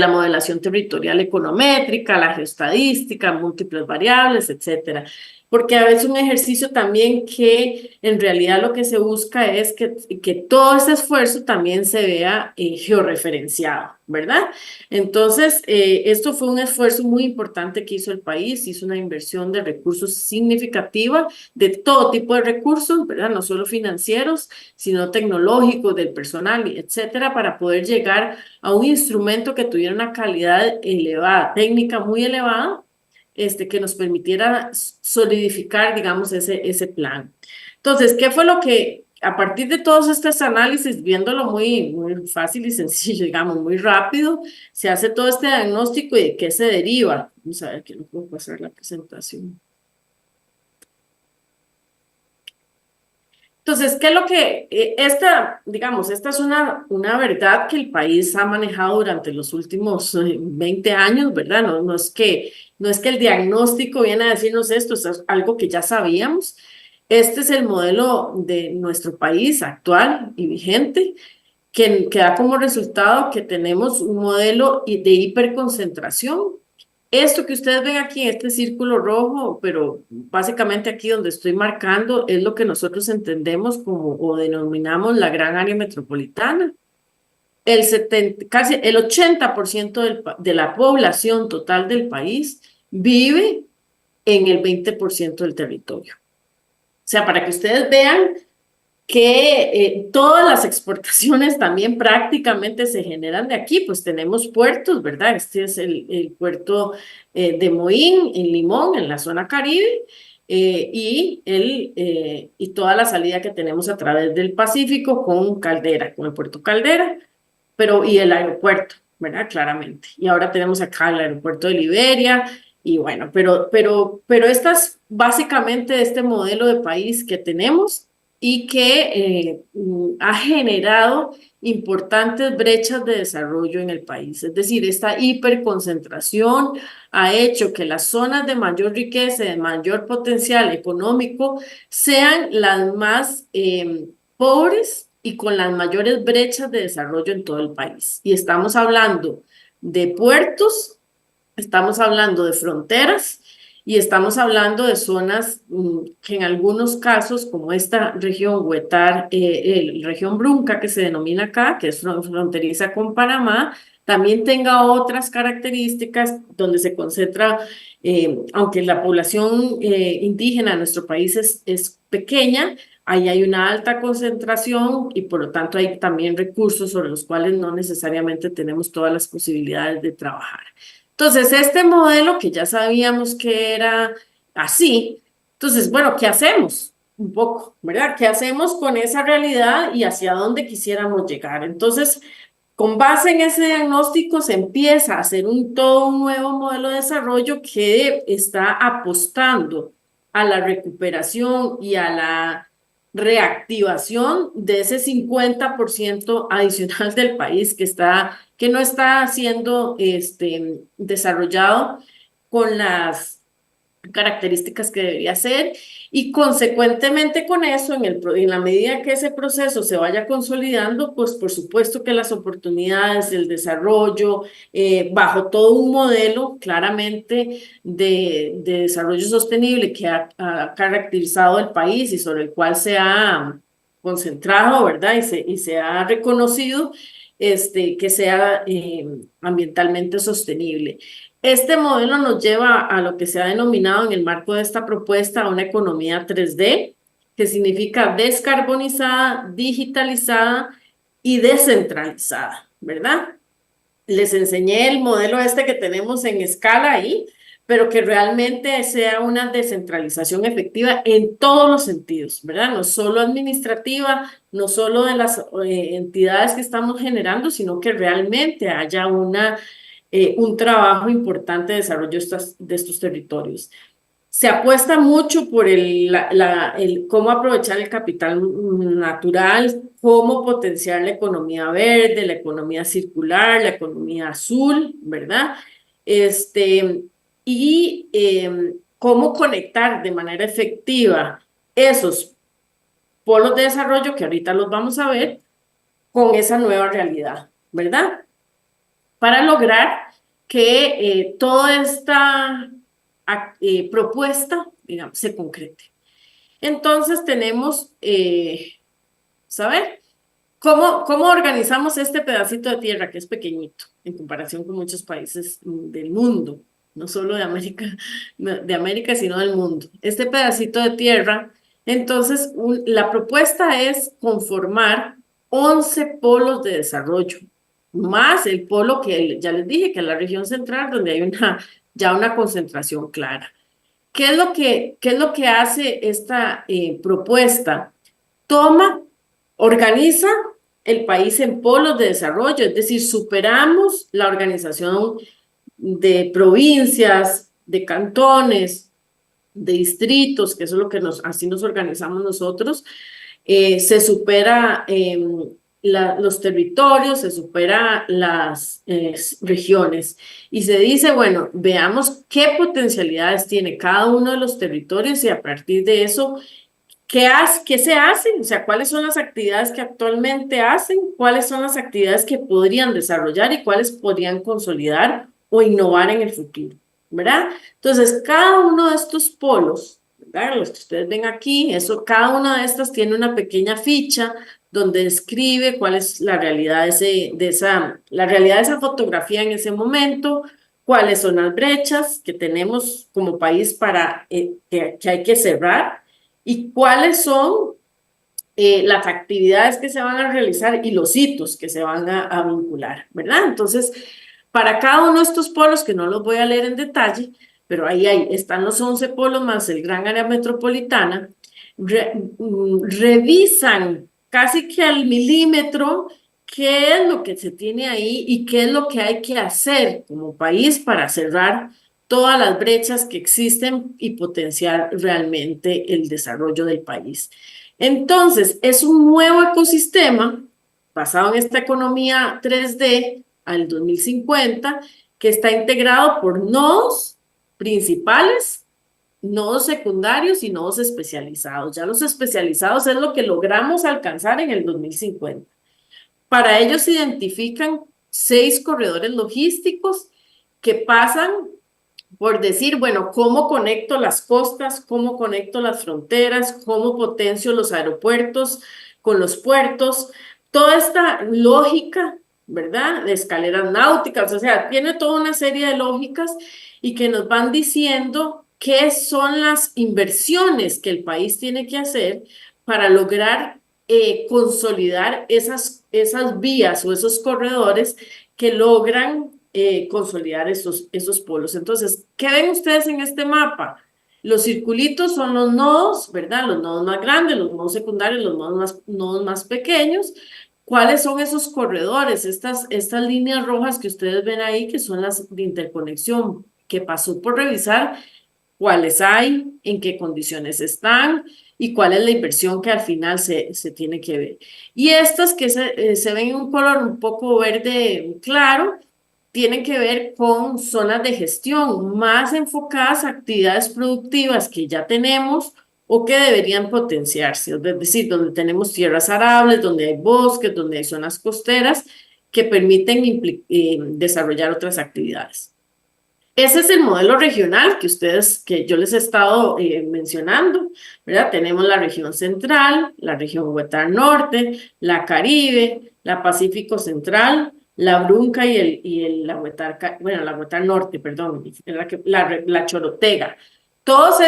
modelación territorial econométrica, la geoestadística, múltiples variables, etcétera. Porque a veces un ejercicio también que en realidad lo que se busca es que todo ese esfuerzo también se vea georreferenciado, ¿verdad? Entonces, esto fue un esfuerzo muy importante que hizo el país, hizo una inversión de recursos significativa, de todo tipo de recursos, ¿verdad? No solo financieros, sino tecnológicos, del personal, etcétera, para poder llegar a un instrumento que tuviera una calidad elevada, técnica muy elevada, que nos permitiera solidificar, digamos, ese plan. Entonces, ¿qué fue lo que, a partir de todos estos análisis, viéndolo muy fácil y sencillo, digamos, muy rápido, se hace todo este diagnóstico y de qué se deriva? Vamos a ver que no puedo pasar la presentación. Entonces, ¿qué es lo que, digamos, esta es una verdad que el país ha manejado durante los últimos 20 años, ¿verdad? No es que el diagnóstico viene a decirnos esto, es algo que ya sabíamos. Este es el modelo de nuestro país actual y vigente, que da como resultado que tenemos un modelo de hiperconcentración. Esto que ustedes ven aquí en este círculo rojo, pero básicamente aquí donde estoy marcando, es lo que nosotros entendemos como o denominamos la gran área metropolitana. Casi el 80% de la población total del país vive en el 20% del territorio. O sea, para que ustedes vean que todas las exportaciones también prácticamente se generan de aquí, pues tenemos puertos, ¿verdad? Este es el puerto de Moín, en Limón, en la zona Caribe, y toda la salida que tenemos a través del Pacífico con Caldera, con el puerto Caldera, y el aeropuerto, ¿verdad? Claramente. Y ahora tenemos acá el aeropuerto de Liberia, y bueno, pero estas básicamente este modelo de país que tenemos y que ha generado importantes brechas de desarrollo en el país. Es decir, esta hiperconcentración ha hecho que las zonas de mayor riqueza, de mayor potencial económico, sean las más pobres y con las mayores brechas de desarrollo en todo el país. Y estamos hablando de puertos, estamos hablando de fronteras y estamos hablando de zonas que en algunos casos, como esta región Huetar, región Brunca que se denomina acá, que es fronteriza con Panamá, también tenga otras características donde se concentra, aunque la población indígena de nuestro país es pequeña, ahí hay una alta concentración y por lo tanto hay también recursos sobre los cuales no necesariamente tenemos todas las posibilidades de trabajar. Entonces, este modelo que ya sabíamos que era así, entonces, bueno, ¿qué hacemos? Un poco, ¿verdad? ¿Qué hacemos con esa realidad y hacia dónde quisiéramos llegar? Entonces, con base en ese diagnóstico se empieza a hacer todo un nuevo modelo de desarrollo que está apostando a la recuperación y a la reactivación de ese 50% adicional del país que no está siendo desarrollado con las características que debería ser y consecuentemente con eso, en la medida que ese proceso se vaya consolidando, pues por supuesto que las oportunidades, el desarrollo, bajo todo un modelo claramente de desarrollo sostenible que ha caracterizado el país y sobre el cual se ha concentrado, ¿verdad? Y se ha reconocido que sea ambientalmente sostenible. Este modelo nos lleva a lo que se ha denominado en el marco de esta propuesta una economía 3D, que significa descarbonizada, digitalizada y descentralizada, ¿verdad? Les enseñé el modelo que tenemos en escala ahí, pero que realmente sea una descentralización efectiva en todos los sentidos, ¿verdad? No solo administrativa, no solo de las entidades que estamos generando, sino que realmente haya un trabajo importante de desarrollo de estos territorios. Se apuesta mucho por el cómo aprovechar el capital natural, cómo potenciar la economía verde, la economía circular, la economía azul, ¿verdad? Cómo conectar de manera efectiva esos polos de desarrollo, que ahorita los vamos a ver, con esa nueva realidad, ¿verdad? Para lograr que toda esta propuesta, digamos, se concrete. Entonces tenemos, ¿saber? ¿Cómo organizamos este pedacito de tierra que es pequeñito en comparación con muchos países del mundo? No solo de América, sino del mundo. Este pedacito de tierra, entonces, la propuesta es conformar 11 polos de desarrollo, más el polo que ya les dije, que es la región central, donde hay ya una concentración clara. ¿Qué es lo que hace esta propuesta? Organiza el país en polos de desarrollo, es decir, superamos la organización de provincias, de cantones, de distritos, que eso es lo que así nos organizamos nosotros, se supera los territorios, se supera las regiones y se dice, bueno, veamos qué potencialidades tiene cada uno de los territorios y a partir de eso, ¿qué se hace? O sea, ¿cuáles son las actividades que actualmente hacen? ¿Cuáles son las actividades que podrían desarrollar y cuáles podrían consolidar o innovar en el futuro? ¿Verdad? Entonces, cada uno de estos polos, ¿verdad? Los que ustedes ven aquí, cada una de estas tiene una pequeña ficha donde describe cuál es la realidad la realidad de esa fotografía en ese momento, cuáles son las brechas que tenemos como país que hay que cerrar y cuáles son las actividades que se van a realizar y los hitos que se van a vincular, ¿verdad? Entonces, para cada uno de estos polos, que no los voy a leer en detalle, pero están los 11 polos más el gran área metropolitana, revisan casi que al milímetro qué es lo que se tiene ahí y qué es lo que hay que hacer como país para cerrar todas las brechas que existen y potenciar realmente el desarrollo del país. Entonces, es un nuevo ecosistema basado en esta economía 3D al 2050 que está integrado por nodos principales, nodos secundarios y nodos especializados. Ya los especializados es lo que logramos alcanzar en el 2050. Para ellos se identifican 6 corredores logísticos que pasan por decir, bueno, ¿cómo conecto las costas? ¿Cómo conecto las fronteras? ¿Cómo potencio los aeropuertos con los puertos? Toda esta lógica, ¿verdad? De escaleras náuticas, o sea, tiene toda una serie de lógicas y que nos van diciendo qué son las inversiones que el país tiene que hacer para lograr consolidar esas vías o esos corredores que logran consolidar esos polos. Entonces, ¿qué ven ustedes en este mapa? Los circulitos son los nodos, ¿verdad? Los nodos más grandes, los nodos secundarios, los nodos más pequeños. ¿Cuáles son esos corredores? Estas líneas rojas que ustedes ven ahí, que son las de interconexión, que pasó por revisar cuáles hay, en qué condiciones están y cuál es la inversión que al final se tiene que ver. Y estas que se ven en un color un poco verde claro, tienen que ver con zonas de gestión más enfocadas a actividades productivas que ya tenemos o que deberían potenciarse, es decir, donde tenemos tierras arables, donde hay bosques, donde hay zonas costeras que permiten desarrollar otras actividades. Ese es el modelo regional que yo les he estado mencionando, ¿verdad? Tenemos la región central, la región Huetar Norte, la Caribe, la Pacífico Central, la Brunca y la Huetar Norte, perdón, la Chorotega. Todas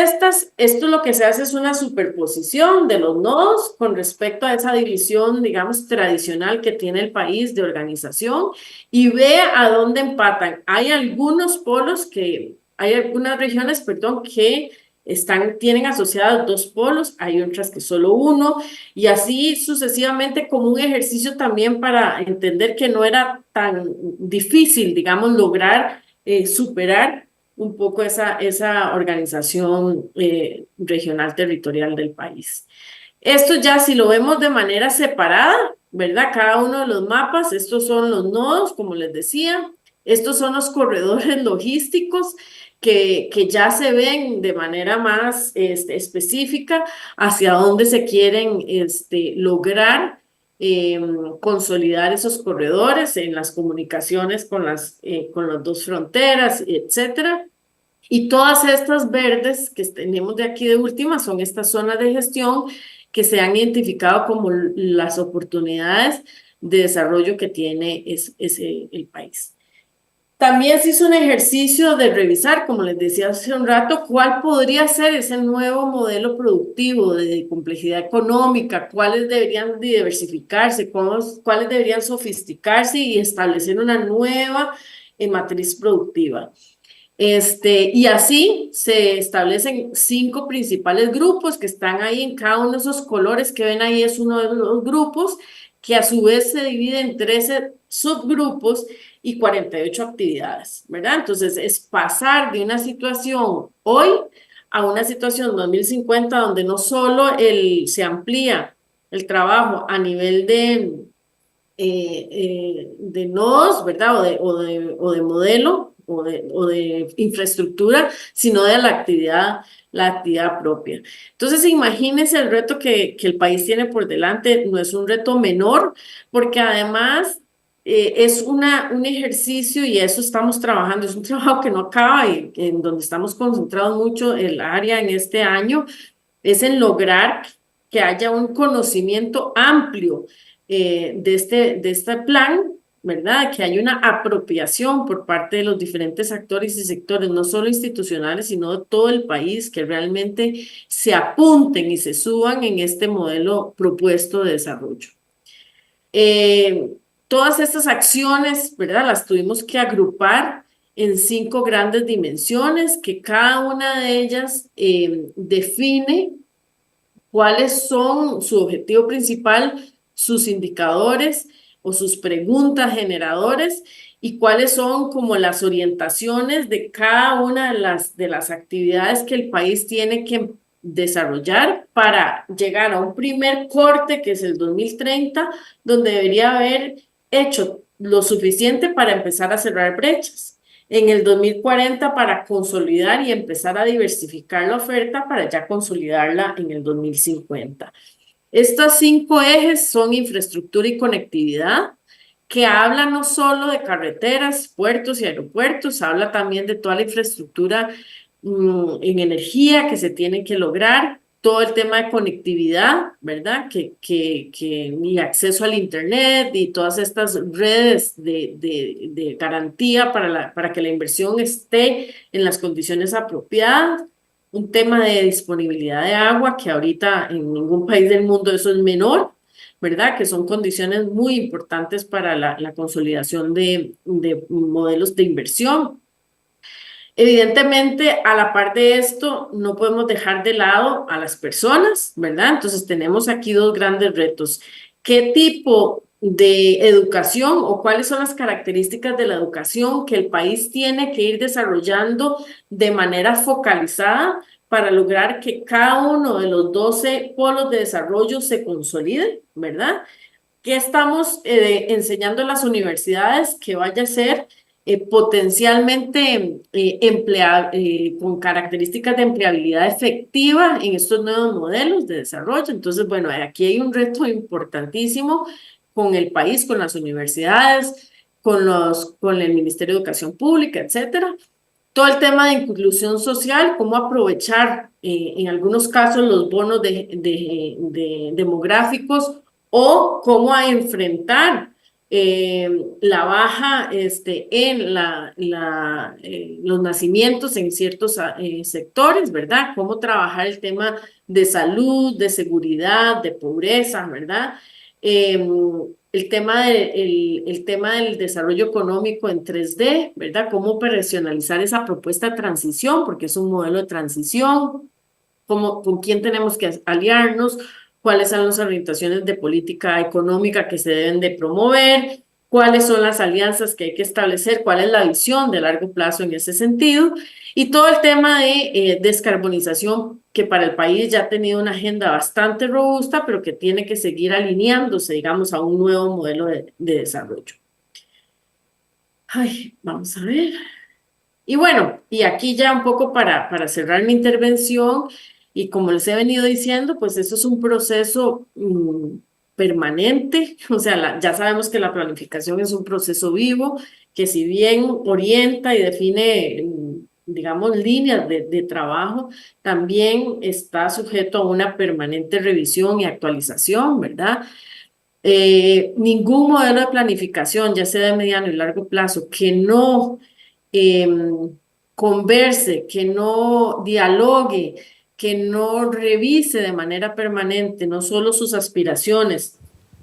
esto lo que se hace es una superposición de los nodos con respecto a esa división, digamos, tradicional que tiene el país de organización y ve a dónde empatan. Hay algunas regiones, perdón, que tienen asociados 2 polos, hay otras que solo uno, y así sucesivamente como un ejercicio también para entender que no era tan difícil, digamos, lograr superar un poco esa organización regional territorial del país. Esto ya si lo vemos de manera separada, ¿verdad? Cada uno de los mapas, estos son los nodos, como les decía, estos son los corredores logísticos que ya se ven de manera más específica hacia dónde se quieren lograr consolidar esos corredores en las comunicaciones con las 2 fronteras, etcétera. Y todas estas verdes que tenemos de aquí de última son estas zonas de gestión que se han identificado como las oportunidades de desarrollo que tiene el país. También se hizo un ejercicio de revisar, como les decía hace un rato, cuál podría ser ese nuevo modelo productivo de complejidad económica, cuáles deberían diversificarse, cuáles deberían sofisticarse y establecer una nueva matriz productiva. Y así se establecen 5 principales grupos que están ahí en cada uno de esos colores que ven ahí es uno de los grupos que a su vez se divide en 13 subgrupos y 48 actividades, ¿verdad? Entonces es pasar de una situación hoy a una situación 2050 donde no solo se amplía el trabajo a nivel de nodos, ¿verdad? O de modelo o de infraestructura, sino de la actividad propia. Entonces, imagínense el reto que el país tiene por delante, no es un reto menor, porque además es un ejercicio y eso estamos trabajando, es un trabajo que no acaba y en donde estamos concentrados mucho el área en este año, es en lograr que haya un conocimiento amplio de este plan, ¿verdad? Que haya una apropiación por parte de los diferentes actores y sectores, no solo institucionales, sino de todo el país, que realmente se apunten y se suban en este modelo propuesto de desarrollo. Todas estas acciones, ¿verdad? Las tuvimos que agrupar en 5 grandes dimensiones, que cada una de ellas define cuáles son su objetivo principal, sus indicadores o sus preguntas generadores y cuáles son como las orientaciones de cada una de las actividades que el país tiene que desarrollar para llegar a un primer corte, que es el 2030, donde debería haber hecho lo suficiente para empezar a cerrar brechas. En el 2040 para consolidar y empezar a diversificar la oferta para ya consolidarla en el 2050. Estos 5 ejes son infraestructura y conectividad, que habla no solo de carreteras, puertos y aeropuertos, habla también de toda la infraestructura en energía que se tiene que lograr, todo el tema de conectividad, ¿verdad? Y acceso al Internet y todas estas redes de garantía para que la inversión esté en las condiciones apropiadas. Un tema de disponibilidad de agua, que ahorita en ningún país del mundo eso es menor, ¿verdad? Que son condiciones muy importantes para la consolidación de modelos de inversión. Evidentemente, a la par de esto, no podemos dejar de lado a las personas, ¿verdad? Entonces, tenemos aquí 2 grandes retos. ¿Qué tipo de educación o cuáles son las características de la educación que el país tiene que ir desarrollando de manera focalizada para lograr que cada uno de los 12 polos de desarrollo se consolide, ¿verdad? ¿Qué estamos enseñando en las universidades que vaya a ser potencialmente con características de empleabilidad efectiva en estos nuevos modelos de desarrollo? Entonces, bueno, aquí hay un reto importantísimo con el país, con las universidades, con el Ministerio de Educación Pública, etcétera. Todo el tema de inclusión social, cómo aprovechar en algunos casos los bonos demográficos o cómo a enfrentar la baja en los nacimientos en ciertos sectores, ¿verdad? Cómo trabajar el tema de salud, de seguridad, de pobreza, ¿verdad? El tema del desarrollo económico en 3D, ¿verdad? Cómo operacionalizar esa propuesta de transición, porque es un modelo de transición, con quién tenemos que aliarnos, cuáles son las orientaciones de política económica que se deben de promover, cuáles son las alianzas que hay que establecer, cuál es la visión de largo plazo en ese sentido, y todo el tema de descarbonización, que para el país ya ha tenido una agenda bastante robusta, pero que tiene que seguir alineándose, digamos, a un nuevo modelo de desarrollo. Ay, vamos a ver. Y bueno, y aquí ya un poco para cerrar mi intervención, y como les he venido diciendo, pues eso es un proceso permanente, o sea, ya sabemos que la planificación es un proceso vivo, que si bien orienta y define, digamos, líneas de trabajo, también está sujeto a una permanente revisión y actualización, ¿verdad? Ningún modelo de planificación, ya sea de mediano y largo plazo, que no converse, que no dialogue, que no revise de manera permanente no solo sus aspiraciones,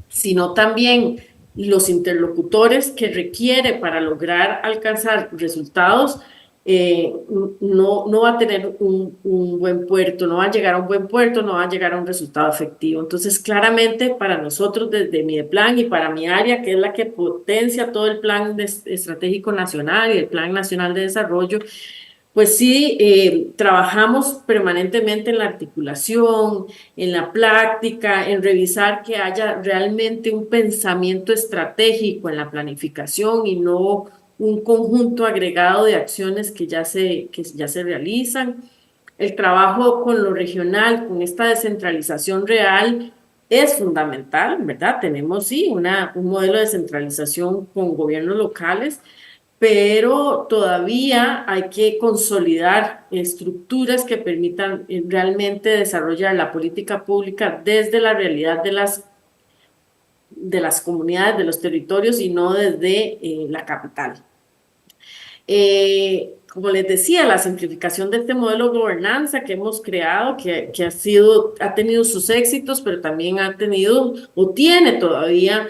sino también los interlocutores que requiere para lograr alcanzar resultados, no va a tener un buen puerto, no va a llegar a un buen puerto, no va a llegar a un resultado efectivo. Entonces, claramente para nosotros desde Mideplan y para mi área, que es la que potencia todo el plan estratégico nacional y el Plan Nacional de Desarrollo, Pues sí, trabajamos permanentemente en la articulación, en la práctica, en revisar que haya realmente un pensamiento estratégico en la planificación y no un conjunto agregado de acciones que ya se realizan. El trabajo con lo regional, con esta descentralización real, es fundamental, ¿verdad? Tenemos, sí, un modelo de descentralización con gobiernos locales, pero todavía hay que consolidar estructuras que permitan realmente desarrollar la política pública desde la realidad de las comunidades, de los territorios y no desde la capital. Como les decía, la simplificación de este modelo de gobernanza que hemos creado, que ha tenido sus éxitos, pero también ha tenido o tiene todavía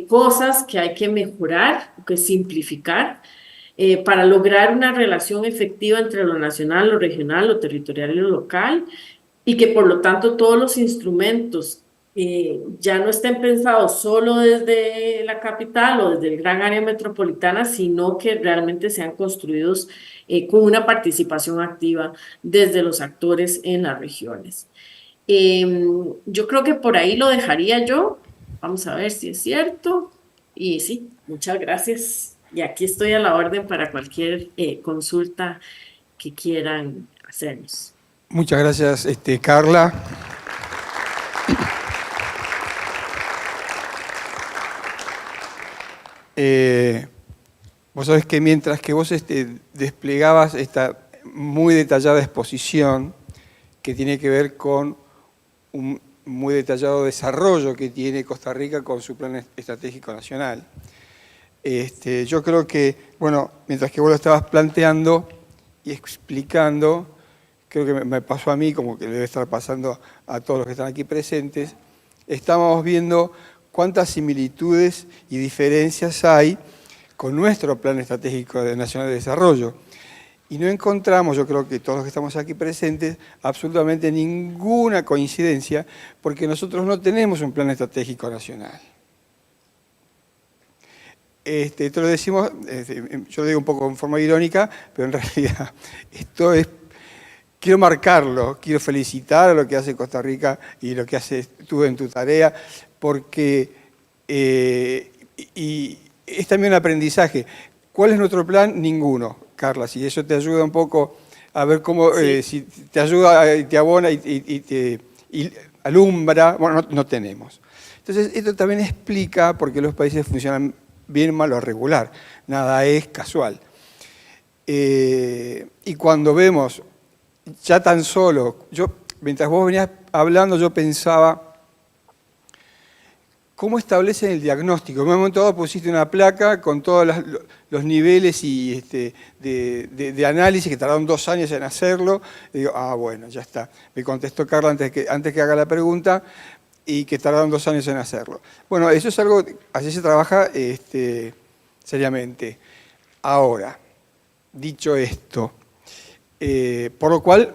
cosas que hay que mejorar, que simplificar para lograr una relación efectiva entre lo nacional, lo regional, lo territorial y lo local, y que por lo tanto todos los instrumentos ya no estén pensados solo desde la capital o desde el gran área metropolitana, sino que realmente sean construidos con una participación activa desde los actores en las regiones. Yo creo que por ahí lo dejaría yo. Vamos a ver si es cierto. Y sí, muchas gracias. Y aquí estoy a la orden para cualquier consulta que quieran hacernos. Muchas gracias, Carla. Vos sabés que mientras que vos desplegabas esta muy detallada exposición que tiene que ver con un muy detallado desarrollo que tiene Costa Rica con su plan estratégico nacional, yo creo que, bueno, mientras que vos lo estabas planteando y explicando, creo que me pasó a mí, como que le debe estar pasando a todos los que están aquí presentes, estábamos viendo cuántas similitudes y diferencias hay con nuestro Plan Estratégico Nacional de Desarrollo. Y no encontramos, yo creo que todos los que estamos aquí presentes, absolutamente ninguna coincidencia, porque nosotros no tenemos un Plan Estratégico Nacional. Esto lo decimos, yo lo digo un poco en forma irónica, pero en realidad esto es... Quiero marcarlo, quiero felicitar a lo que hace Costa Rica y lo que haces tú en tu tarea, porque y es también un aprendizaje. ¿Cuál es nuestro plan? Ninguno, Carla, si eso te ayuda un poco a ver cómo, Sí. si te ayuda, te abona y te alumbra, bueno, no tenemos. Entonces, esto también explica por qué los países funcionan bien, mal o regular. Nada es casual. Y cuando vemos, ya tan solo, mientras vos venías hablando, yo pensaba, ¿cómo establecen el diagnóstico? En un momento dado pusiste una placa con todos los niveles y, de análisis que tardaron 2 años en hacerlo. Y digo, bueno, ya está. Me contestó Carla antes que haga la pregunta y que tardaron 2 años en hacerlo. Bueno, eso es algo, así se trabaja seriamente. Ahora, dicho esto, por lo cual,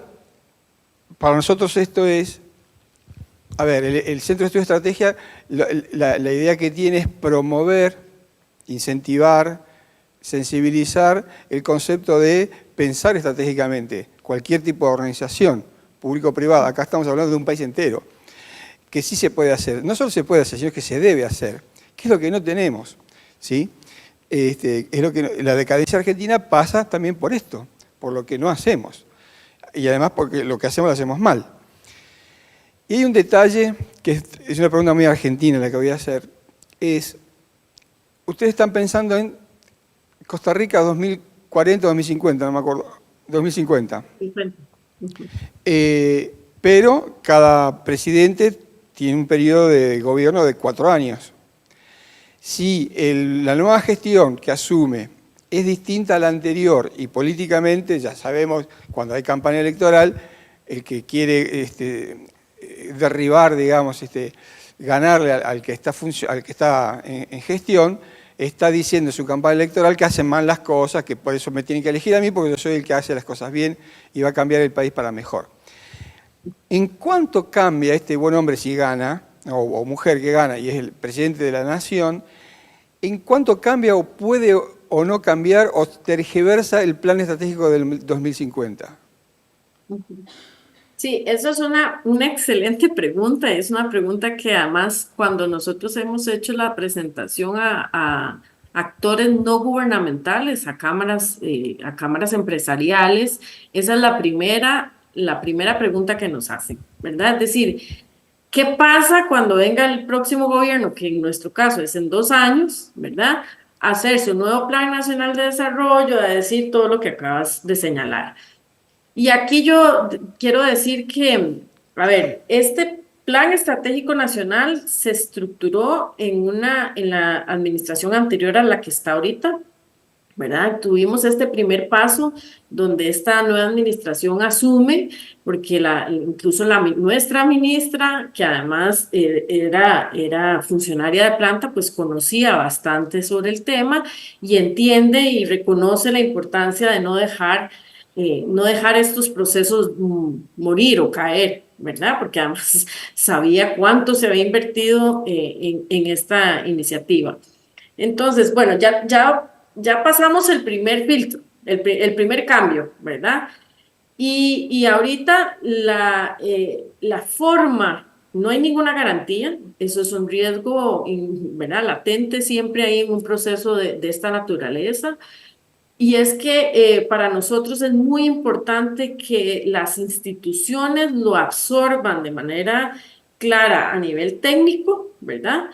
para nosotros esto es, a ver, el Centro de Estudio de Estrategia, la idea que tiene es promover, incentivar, sensibilizar el concepto de pensar estratégicamente cualquier tipo de organización, público o privada. Acá estamos hablando de un país entero, que sí se puede hacer. No solo se puede hacer, sino que se debe hacer, que es lo que no tenemos, ¿sí? Es lo que la decadencia argentina pasa también por esto, por lo que no hacemos. Y además porque lo que hacemos lo hacemos mal. Y hay un detalle, que es una pregunta muy argentina la que voy a hacer, es, ustedes están pensando en Costa Rica 2040, 2050, no me acuerdo, 2050. 50. Pero cada presidente tiene un periodo de gobierno de 4 años. Si la nueva gestión que asume es distinta a la anterior y políticamente, ya sabemos, cuando hay campaña electoral, el que quiere derribar, digamos, ganarle al que está en gestión, está diciendo en su campaña electoral que hacen mal las cosas, que por eso me tienen que elegir a mí, porque yo soy el que hace las cosas bien y va a cambiar el país para mejor. ¿En cuánto cambia este buen hombre si gana, o mujer que gana y es el presidente de la nación, en cuánto cambia o puede o no cambiar o tergiversa el plan estratégico del 2050? Sí, esa es una excelente pregunta. Es una pregunta que además cuando nosotros hemos hecho la presentación a actores no gubernamentales, a cámaras empresariales, esa es la primera pregunta que nos hacen, ¿verdad? Es decir, ¿qué pasa cuando venga el próximo gobierno, que en nuestro caso es en 2 años, ¿verdad? A hacerse un nuevo Plan Nacional de Desarrollo, a decir todo lo que acabas de señalar. Y aquí yo quiero decir que, a ver, este Plan Estratégico Nacional se estructuró en la administración anterior a la que está ahorita, ¿verdad? Tuvimos este primer paso donde esta nueva administración asume, porque incluso nuestra ministra, que además era funcionaria de planta, pues conocía bastante sobre el tema y entiende y reconoce la importancia de no dejar estos procesos morir o caer, ¿verdad? Porque además sabía cuánto se había invertido en esta iniciativa. Entonces, bueno, ya pasamos el primer filtro, el primer cambio, ¿verdad? Y ahorita la forma, no hay ninguna garantía, eso es un riesgo, ¿verdad? Latente siempre hay en un proceso de esta naturaleza. Y es que para nosotros es muy importante que las instituciones lo absorban de manera clara a nivel técnico, ¿verdad?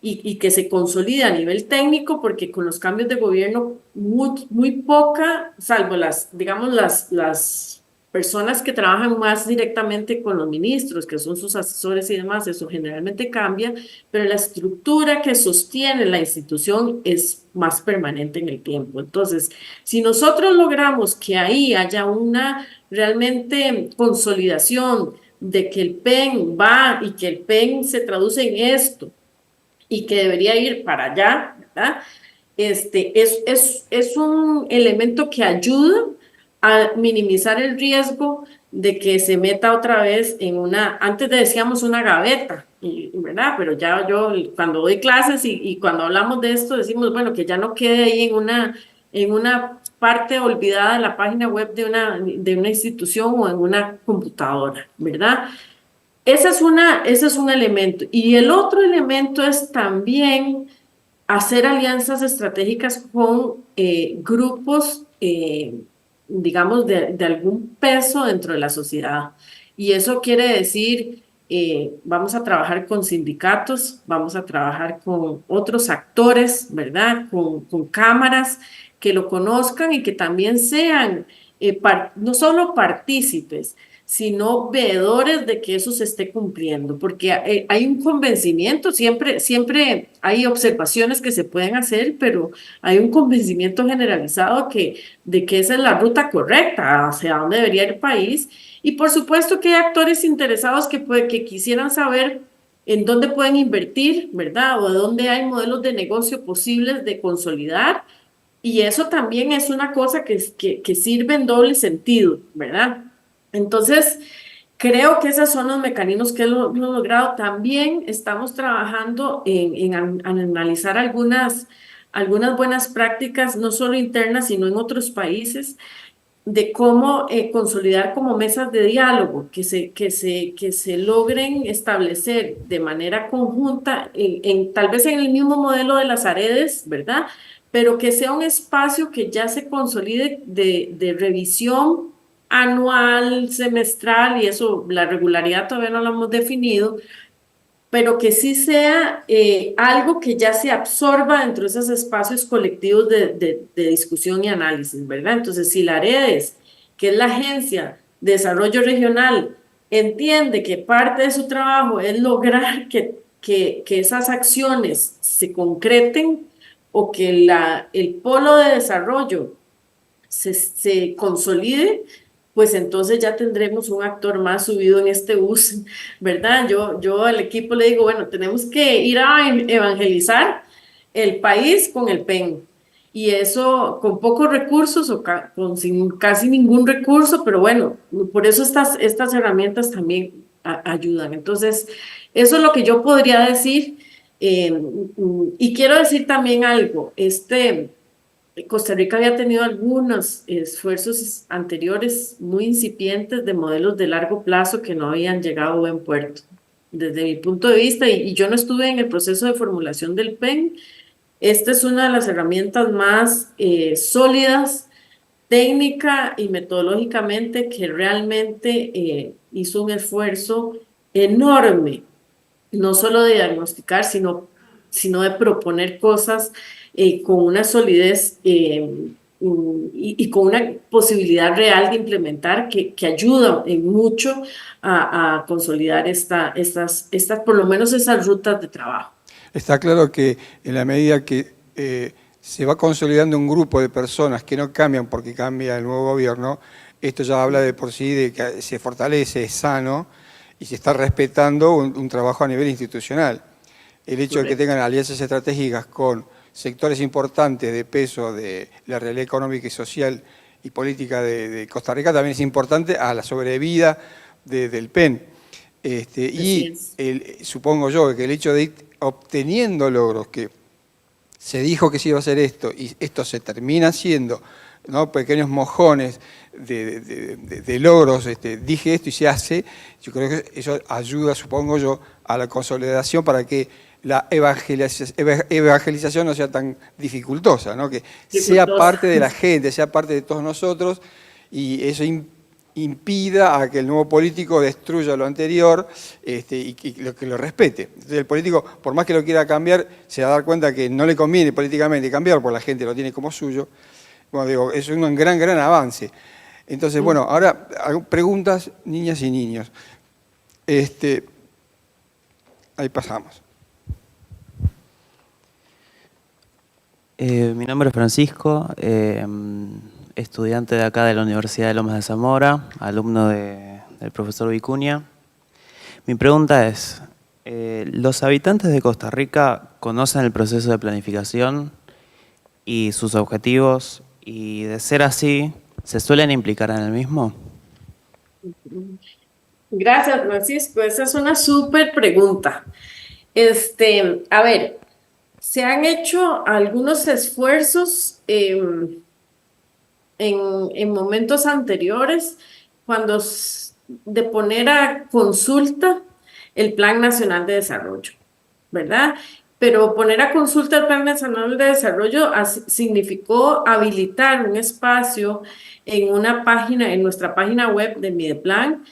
Y que se consolide a nivel técnico, porque con los cambios de gobierno, muy poca, salvo digamos, las personas que trabajan más directamente con los ministros, que son sus asesores y demás, eso generalmente cambia, pero la estructura que sostiene la institución es más permanente en el tiempo. Entonces, si nosotros logramos que ahí haya una realmente consolidación de que el PEN va y que el PEN se traduce en esto y que debería ir para allá, ¿verdad? Es un elemento que ayuda a minimizar el riesgo de que se meta otra vez antes decíamos una gaveta, ¿verdad? Pero ya yo cuando doy clases y cuando hablamos de esto decimos, bueno, que ya no quede ahí en una parte olvidada de la página web de una institución o en una computadora, ¿verdad? Ese es un elemento. Y el otro elemento es también hacer alianzas estratégicas con grupos, digamos, de algún peso dentro de la sociedad. Y eso quiere decir, vamos a trabajar con sindicatos, vamos a trabajar con otros actores, ¿verdad? Con cámaras que lo conozcan y que también sean no solo partícipes, sino veedores de que eso se esté cumpliendo, porque hay un convencimiento, siempre hay observaciones que se pueden hacer, pero hay un convencimiento generalizado de que esa es la ruta correcta, hacia dónde debería ir el país, y por supuesto que hay actores interesados que quisieran saber en dónde pueden invertir, ¿verdad? O de dónde hay modelos de negocio posibles de consolidar, y eso también es una cosa que sirve en doble sentido, ¿verdad? Entonces, creo que esos son los mecanismos que hemos logrado. También estamos trabajando en analizar algunas buenas prácticas, no solo internas, sino en otros países, de cómo consolidar como mesas de diálogo, que se logren establecer de manera conjunta, tal vez en el mismo modelo de las AREDES, ¿verdad? Pero que sea un espacio que ya se consolide de revisión anual, semestral, y eso, la regularidad todavía no la hemos definido, pero que sí sea algo que ya se absorba dentro de esos espacios colectivos de discusión y análisis, ¿verdad? Entonces, si la AREDES, que es la Agencia de Desarrollo Regional, entiende que parte de su trabajo es lograr que esas acciones se concreten o que el polo de desarrollo se consolide, pues entonces ya tendremos un actor más subido en este bus, ¿verdad? Yo al equipo le digo, bueno, tenemos que ir a evangelizar el país con el PEN. Y eso con pocos recursos o sin casi ningún recurso, pero bueno, por eso estas herramientas también ayudan. Entonces, eso es lo que yo podría decir. Y quiero decir también algo, Costa Rica había tenido algunos esfuerzos anteriores muy incipientes de modelos de largo plazo que no habían llegado a buen puerto. Desde mi punto de vista, y yo no estuve en el proceso de formulación del PEN, esta es una de las herramientas más sólidas, técnica y metodológicamente, que realmente hizo un esfuerzo enorme, no solo de diagnosticar, sino de proponer cosas con una solidez y con una posibilidad real de implementar que ayuda en mucho a consolidar por lo menos esas rutas de trabajo. Está claro que en la medida que se va consolidando un grupo de personas que no cambian porque cambia el nuevo gobierno, esto ya habla de por sí de que se fortalece, es sano y se está respetando un trabajo a nivel institucional. El hecho de que tengan alianzas estratégicas con sectores importantes de peso de la realidad económica y social y política de Costa Rica también es importante a la sobrevida del PEN. Supongo yo que el hecho de ir obteniendo logros, que se dijo que se iba a hacer esto y esto se termina haciendo, ¿no? Pequeños mojones de logros, dije esto y se hace, yo creo que eso ayuda, supongo yo, a la consolidación para que la evangelización no sea tan dificultosa, ¿no? Que sea parte de la gente, sea parte de todos nosotros, y eso impida a que el nuevo político destruya lo anterior y que lo respete. Entonces el político, por más que lo quiera cambiar, se va a dar cuenta que no le conviene políticamente cambiar, porque la gente lo tiene como suyo. Bueno, digo, es un gran avance. Entonces, bueno, ahora preguntas, niñas y niños. Ahí pasamos. Mi nombre es Francisco, estudiante de acá de la Universidad de Lomas de Zamora, alumno del profesor Vicuña. Mi pregunta es, ¿los habitantes de Costa Rica conocen el proceso de planificación y sus objetivos? Y de ser así, ¿se suelen implicar en el mismo? Gracias, Francisco. Esa es una súper pregunta. A ver, se han hecho algunos esfuerzos en momentos anteriores de poner a consulta el Plan Nacional de Desarrollo, ¿verdad? Pero poner a consulta el Plan Nacional de Desarrollo significó habilitar un espacio en una página, en nuestra página web de Mideplan,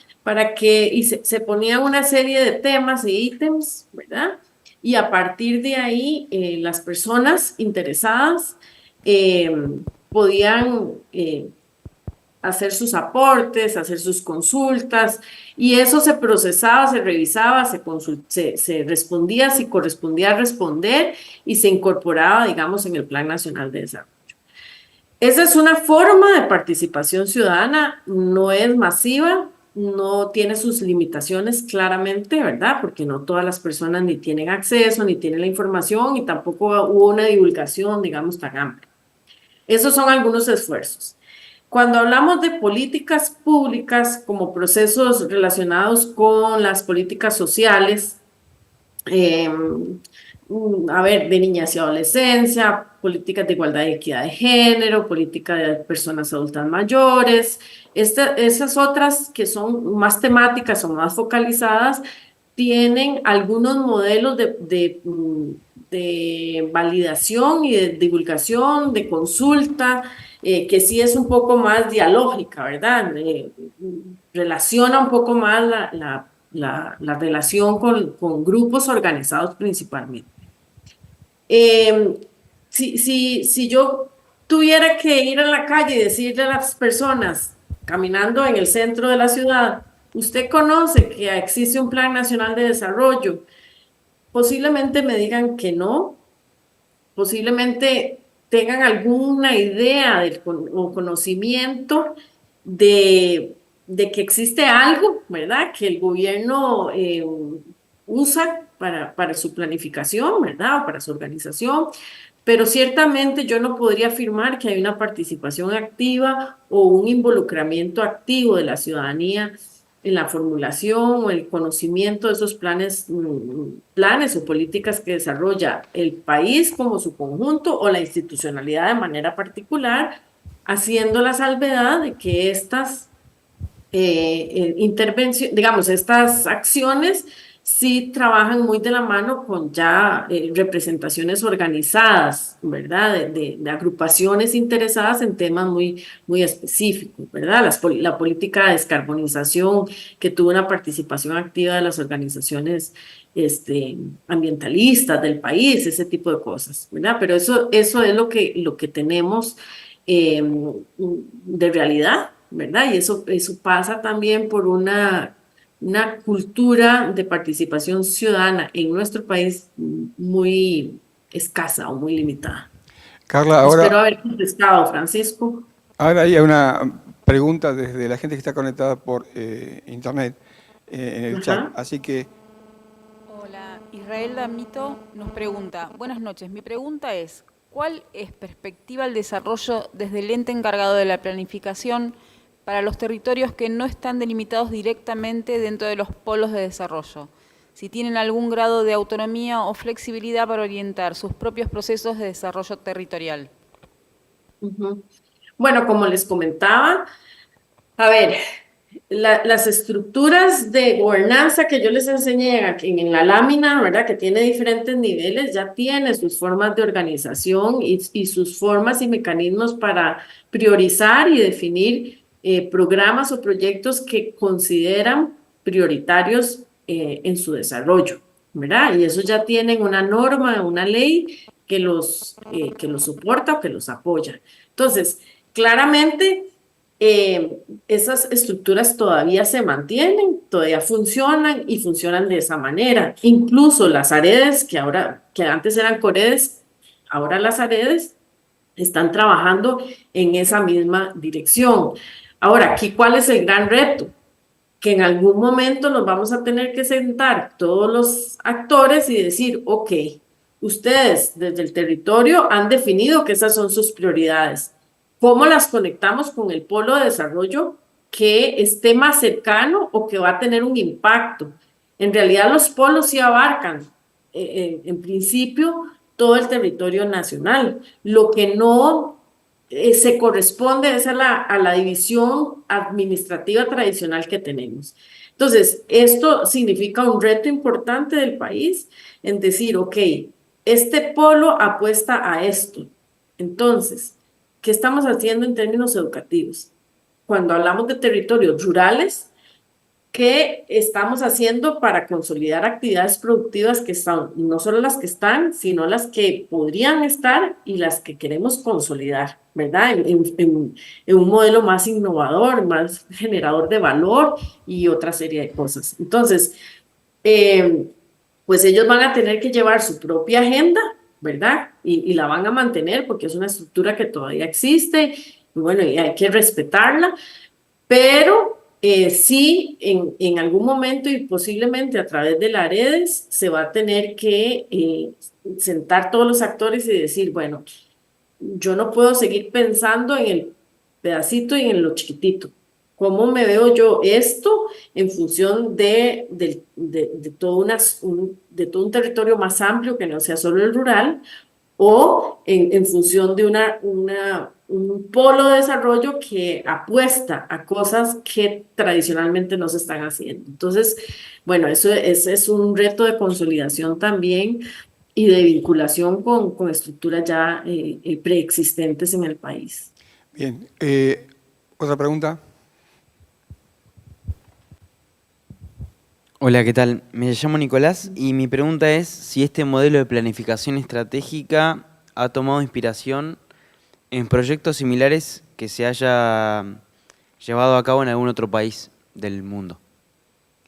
y se ponían una serie de temas e ítems, ¿verdad? Y a partir de ahí, las personas interesadas podían hacer sus aportes, hacer sus consultas, y eso se procesaba, se revisaba, se respondía si correspondía responder y se incorporaba, digamos, en el Plan Nacional de Desarrollo. Esa es una forma de participación ciudadana, no es masiva, no tiene sus limitaciones claramente, ¿verdad? Porque no todas las personas ni tienen acceso, ni tienen la información, y tampoco hubo una divulgación, digamos, tan amplia. Esos son algunos esfuerzos. Cuando hablamos de políticas públicas como procesos relacionados con las políticas sociales, a ver, de niñez y adolescencia, políticas de igualdad y equidad de género, política de personas adultas mayores, esas otras que son más temáticas o más focalizadas, tienen algunos modelos de validación y de divulgación, de consulta, que sí es un poco más dialógica, ¿verdad? Relaciona un poco más la relación con grupos organizados principalmente. Si yo tuviera que ir a la calle y decirle a las personas caminando en el centro de la ciudad, usted conoce que existe un Plan Nacional de Desarrollo, posiblemente me digan que no, posiblemente tengan alguna idea o conocimiento de que existe algo, ¿verdad? Que el gobierno usa para su planificación, ¿verdad? O para su organización, pero ciertamente yo no podría afirmar que hay una participación activa o un involucramiento activo de la ciudadanía la formulación o el conocimiento de esos planes o políticas que desarrolla el país como su conjunto o la institucionalidad de manera particular, haciendo la salvedad de que estas digamos, estas acciones sí trabajan muy de la mano con ya representaciones organizadas, ¿verdad? De agrupaciones interesadas en temas muy específicos, ¿verdad? La política de descarbonización que tuvo una participación activa de las organizaciones ambientalistas del país, ese tipo de cosas, ¿verdad? Pero eso es lo que tenemos de realidad, ¿verdad? Y eso pasa también por una cultura de participación ciudadana en nuestro país muy escasa o muy limitada. Carla, Espero haber contestado, Francisco. ahora hay una pregunta desde la gente que está conectada por internet en el chat, así que... Hola, Israel Damito nos pregunta, buenas noches, mi pregunta es, ¿cuál es perspectiva el desarrollo desde el ente encargado de la planificación para los territorios que no están delimitados directamente dentro de los polos de desarrollo? Si tienen algún grado de autonomía o flexibilidad para orientar sus propios procesos de desarrollo territorial. Bueno, como les comentaba, a ver, las estructuras de gobernanza que yo les enseñé en la lámina, ¿verdad? Que tiene diferentes niveles, ya tiene sus formas de organización y sus formas y mecanismos para priorizar y definir programas o proyectos que consideran prioritarios en su desarrollo, ¿verdad? Y eso ya tienen una norma, una ley que los soporta o que los apoya. Entonces, claramente, esas estructuras todavía se mantienen, todavía funcionan y funcionan de esa manera. Incluso las AREDES, que antes eran COREDES, ahora las AREDES están trabajando en esa misma dirección. Ahora, aquí, ¿cuál es el gran reto? Que en algún momento nos vamos a tener que sentar todos los actores y decir, ok, ustedes desde el territorio han definido que esas son sus prioridades. ¿Cómo las conectamos con el polo de desarrollo que esté más cercano o que va a tener un impacto? En realidad los polos sí abarcan, en principio, todo el territorio nacional. Lo que no se corresponde es a la división administrativa tradicional que tenemos. Entonces, esto significa un reto importante del país en decir, ok, este polo apuesta a esto. Entonces, ¿qué estamos haciendo en términos educativos? Cuando hablamos de territorios rurales, ¿qué estamos haciendo para consolidar actividades productivas que están, no solo las que están, sino las que podrían estar y las que queremos consolidar, ¿verdad? En un modelo más innovador, más generador de valor y otra serie de cosas. Entonces, pues ellos van a tener que llevar su propia agenda, ¿verdad? Y la van a mantener porque es una estructura que todavía existe, y bueno, y hay que respetarla, pero sí, en algún momento y posiblemente a través de las redes se va a tener que sentar todos los actores y decir, bueno, yo no puedo seguir pensando en el pedacito y en lo chiquitito. ¿Cómo me veo yo esto en función de todo un territorio más amplio que no sea solo el rural o en función de un polo de desarrollo que apuesta a cosas que tradicionalmente no se están haciendo? Entonces, bueno, eso es un reto de consolidación también y de vinculación con estructuras ya preexistentes en el país. Bien, ¿otra pregunta? Hola, ¿qué tal? Me llamo Nicolás y mi pregunta es si este modelo de planificación estratégica ha tomado inspiración en proyectos similares que se haya llevado a cabo en algún otro país del mundo.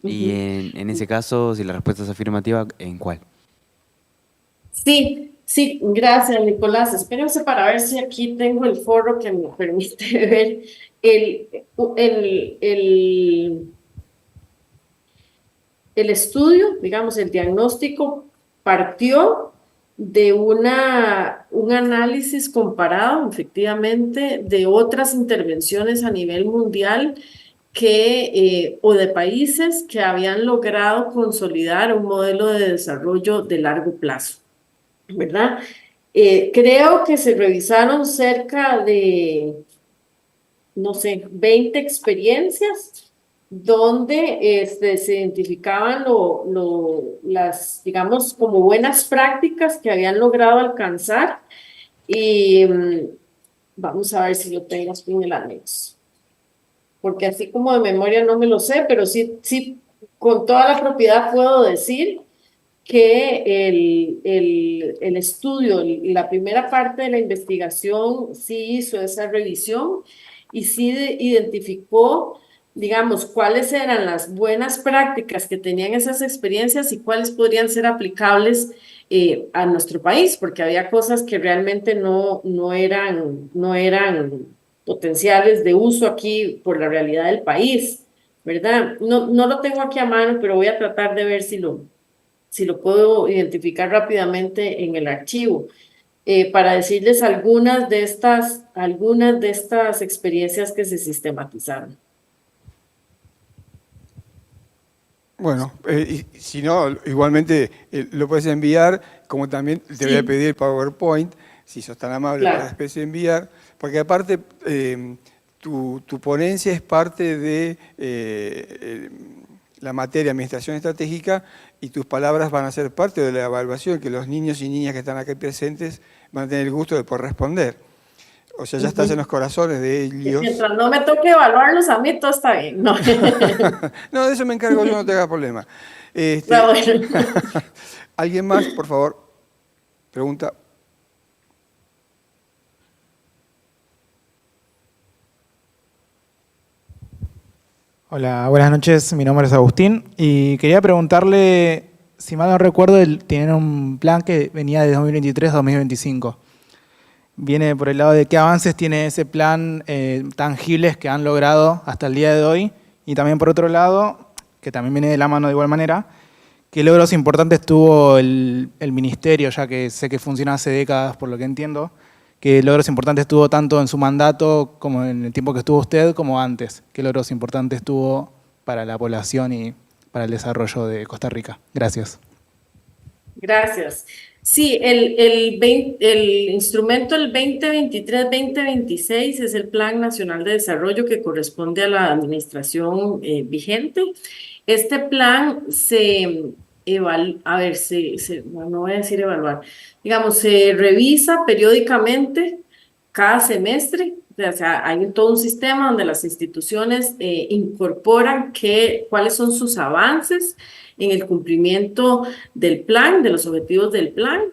Y en ese caso, si la respuesta es afirmativa, ¿en cuál? Sí, gracias, Nicolás. Espérense para ver si aquí tengo el foro que me permite ver el estudio, digamos, el diagnóstico partió de un análisis comparado, efectivamente, de otras intervenciones a nivel mundial o de países que habían logrado consolidar un modelo de desarrollo de largo plazo, ¿verdad? Creo que se revisaron cerca de, no sé, 20 experiencias donde se identificaban las, digamos, como buenas prácticas que habían logrado alcanzar y vamos a ver si lo tengo aquí en el anexo, porque así como de memoria no me lo sé, pero sí con toda la propiedad puedo decir que el estudio, la primera parte de la investigación sí hizo esa revisión y sí identificó, digamos, cuáles eran las buenas prácticas que tenían esas experiencias y cuáles podrían ser aplicables a nuestro país, porque había cosas que realmente no eran potenciales de uso aquí por la realidad del país, ¿verdad? No lo tengo aquí a mano, pero voy a tratar de ver si lo puedo identificar rápidamente en el archivo, para decirles algunas de estas experiencias que se sistematizaron. Bueno, y si no, igualmente lo puedes enviar, como también te voy a pedir el PowerPoint, si sos tan amable Claro. para después enviar, porque aparte tu ponencia es parte de la materia Administración Estratégica y tus palabras van a ser parte de la evaluación que los niños y niñas que están aquí presentes van a tener el gusto de poder responder. O sea, ya estás en los corazones de ellos. Mientras no me toque evaluarlos a mí, todo está bien. No, No, de eso me encargo yo, no te hagas problema. no, bueno. ¿Alguien más, por favor? Pregunta. Hola, buenas noches. Mi nombre es Agustín y quería preguntarle, si mal no recuerdo, tienen un plan que venía de 2023 a 2025. Viene por el lado de qué avances tiene ese plan tangibles que han logrado hasta el día de hoy y también por otro lado, que también viene de la mano de igual manera, qué logros importantes tuvo el ministerio, ya que sé que funciona hace décadas por lo que entiendo, qué logros importantes tuvo tanto en su mandato como en el tiempo que estuvo usted como antes, qué logros importantes tuvo para la población y para el desarrollo de Costa Rica. Gracias. Gracias. Sí, el instrumento el 2023-2026 es el Plan Nacional de Desarrollo que corresponde a la administración vigente. Este plan no voy a decir evaluar, digamos, se revisa periódicamente cada semestre. O sea, hay todo un sistema donde las instituciones incorporan cuáles son sus avances en el cumplimiento del plan, de los objetivos del plan.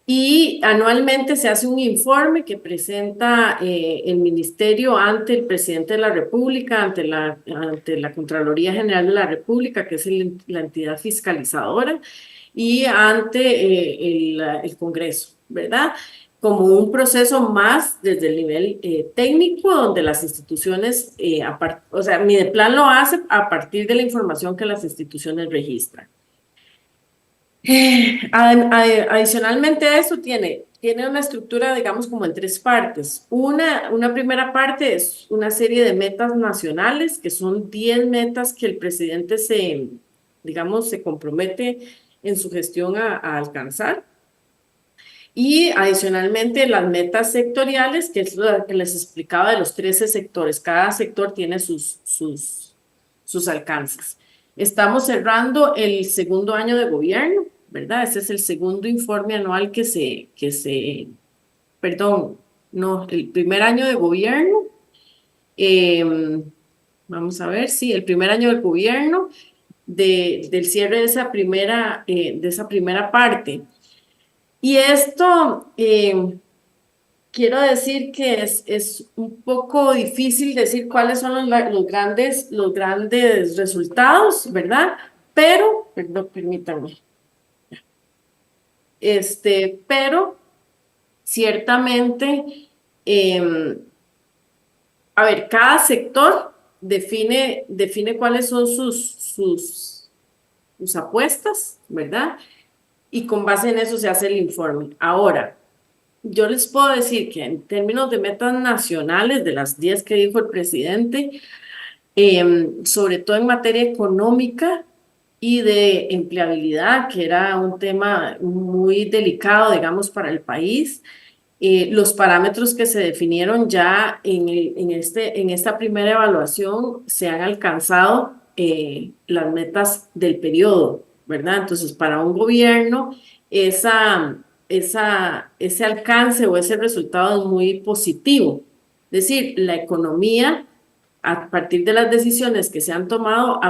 Y anualmente se hace un informe que presenta el ministerio ante el presidente de la República, ante la Contraloría General de la República, que es la entidad fiscalizadora, y ante el Congreso, ¿verdad? Como un proceso más desde el nivel técnico, donde las instituciones, o sea, Mideplan lo hace a partir de la información que las instituciones registran. Adicionalmente a eso tiene una estructura, digamos, como en tres partes. Una primera parte es una serie de metas nacionales, que son 10 metas que el presidente se compromete en su gestión a alcanzar. Y adicionalmente las metas sectoriales, que es lo que les explicaba de los 13 sectores. Cada sector tiene sus alcances. Estamos cerrando el segundo año de gobierno, ¿verdad? Ese es el segundo informe anual el primer año de gobierno. Vamos a ver, sí, el primer año del gobierno del cierre de esa primera parte. Y esto, quiero decir que es un poco difícil decir cuáles son los grandes resultados, ¿verdad? Pero, perdón, permítanme. Pero ciertamente, cada sector define cuáles son sus apuestas, ¿verdad? Y con base en eso se hace el informe. Ahora, yo les puedo decir que en términos de metas nacionales, de las 10 que dijo el presidente, sobre todo en materia económica y de empleabilidad, que era un tema muy delicado, digamos, para el país. Los parámetros que se definieron ya en esta primera evaluación se han alcanzado las metas del periodo, ¿verdad? Entonces, para un gobierno, ese alcance o ese resultado es muy positivo. Es decir, la economía a partir de las decisiones que se han tomado,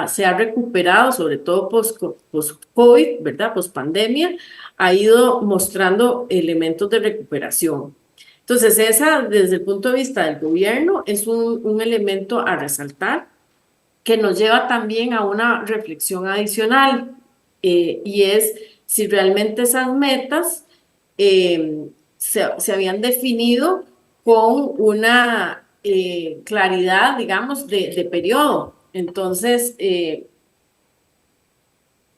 se ha recuperado, sobre todo post-COVID, ¿verdad? Post-pandemia, ha ido mostrando elementos de recuperación. Entonces, esa, desde el punto de vista del gobierno, es un elemento a resaltar que nos lleva también a una reflexión adicional, y es si realmente esas metas se habían definido con una claridad, digamos, de periodo. Entonces,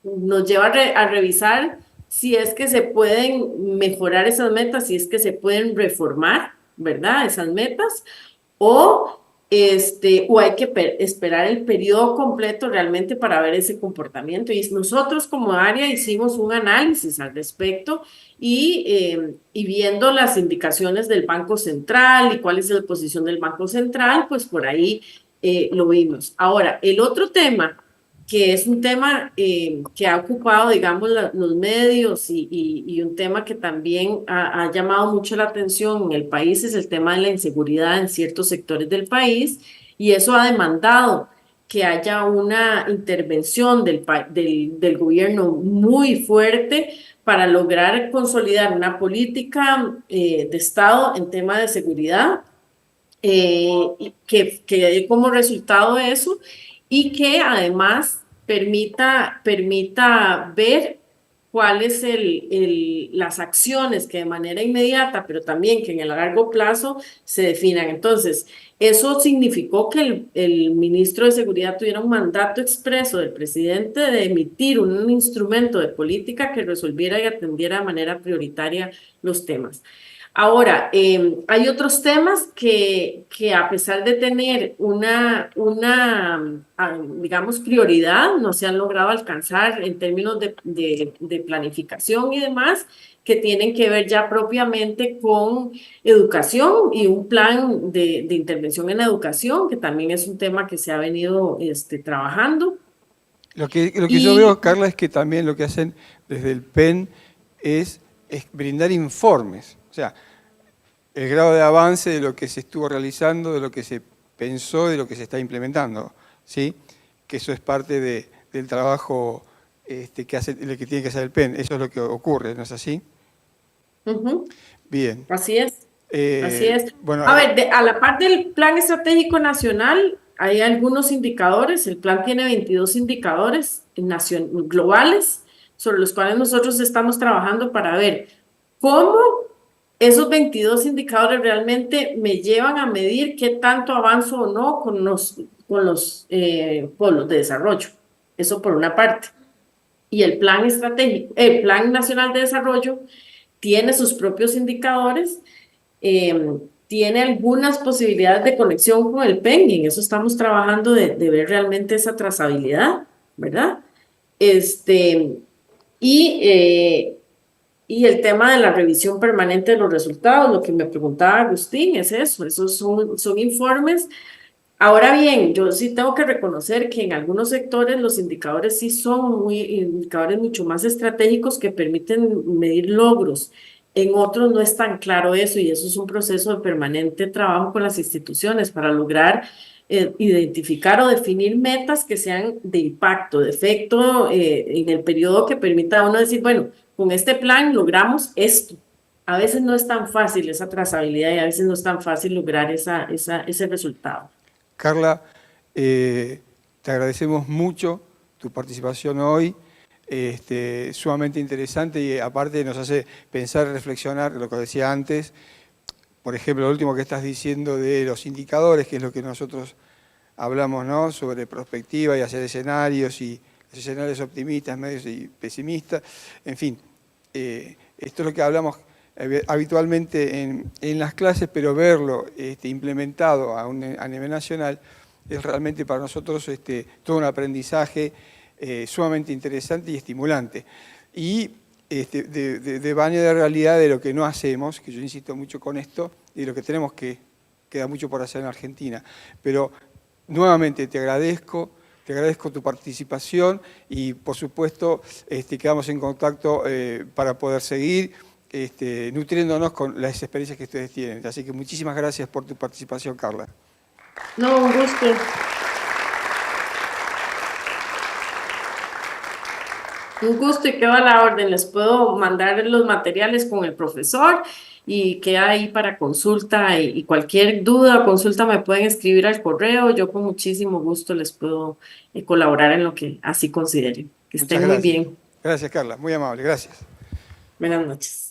nos lleva a revisar si es que se pueden mejorar esas metas, si es que se pueden reformar, ¿verdad? Esas metas, o hay que esperar el periodo completo realmente para ver ese comportamiento. Y nosotros como área hicimos un análisis al respecto y viendo las indicaciones del Banco Central y cuál es la posición del Banco Central, pues por ahí lo vimos. Ahora, el otro tema, que es un tema que ha ocupado, digamos, los medios y un tema que también ha llamado mucho la atención en el país, es el tema de la inseguridad en ciertos sectores del país, y eso ha demandado que haya una intervención del gobierno muy fuerte para lograr consolidar una política de Estado en tema de seguridad, que dé como resultado eso y que además permita ver cuáles las acciones que de manera inmediata, pero también que en el largo plazo se definan. Entonces, eso significó que el ministro de Seguridad tuviera un mandato expreso del presidente de emitir un instrumento de política que resolviera y atendiera de manera prioritaria los temas. Ahora, hay otros temas que a pesar de tener digamos, prioridad, no se han logrado alcanzar en términos de planificación y demás, que tienen que ver ya propiamente con educación y un plan de intervención en educación, que también es un tema que se ha venido trabajando. Lo que yo veo, Carla, es que también lo que hacen desde el PEN es brindar informes. O sea, el grado de avance de lo que se estuvo realizando, de lo que se pensó, de lo que se está implementando, ¿sí? Que eso es parte del trabajo que tiene que hacer el PEN. Eso es lo que ocurre, ¿no es así? Uh-huh. Bien. Así es. Así es. Bueno, a ver, a la parte del Plan Estratégico Nacional, hay algunos indicadores. El plan tiene 22 indicadores globales sobre los cuales nosotros estamos trabajando para ver cómo esos 22 indicadores realmente me llevan a medir qué tanto avanzo o no con los pueblos de desarrollo. Eso por una parte. Y el plan estratégico, el Plan Nacional de Desarrollo tiene sus propios indicadores, tiene algunas posibilidades de conexión con el PEN, y en eso estamos trabajando de ver realmente esa trazabilidad, ¿verdad? Y el tema de la revisión permanente de los resultados, lo que me preguntaba Agustín, es eso, esos son informes. Ahora bien, yo sí tengo que reconocer que en algunos sectores los indicadores sí son indicadores mucho más estratégicos que permiten medir logros. En otros no es tan claro eso, y eso es un proceso de permanente trabajo con las instituciones para lograr identificar o definir metas que sean de impacto, de efecto en el periodo, que permita a uno decir, bueno, con este plan logramos esto. A veces no es tan fácil esa trazabilidad y a veces no es tan fácil lograr ese resultado. Carla, te agradecemos mucho tu participación hoy, sumamente interesante, y aparte nos hace pensar, reflexionar, lo que decía antes, por ejemplo, lo último que estás diciendo de los indicadores, que es lo que nosotros hablamos, ¿no? Sobre perspectiva y hacer escenarios, y escenarios optimistas, medios y pesimistas, en fin, esto es lo que hablamos habitualmente en las clases, pero verlo implementado a nivel nacional es realmente para nosotros todo un aprendizaje sumamente interesante y estimulante. Y de baño de realidad de lo que no hacemos, que yo insisto mucho con esto, y lo que tenemos que queda mucho por hacer en Argentina. Pero nuevamente te agradezco tu participación y por supuesto quedamos en contacto para poder seguir nutriéndonos con las experiencias que ustedes tienen. Así que muchísimas gracias por tu participación, Carla. No, un gusto. Un gusto y quedo a la orden. Les puedo mandar los materiales con el profesor y queda ahí para consulta y cualquier duda o consulta me pueden escribir al correo. Yo con muchísimo gusto les puedo colaborar en lo que así consideren. Que Muchas estén muy gracias. bien. Gracias, Carla. Muy amable. Gracias. Buenas noches.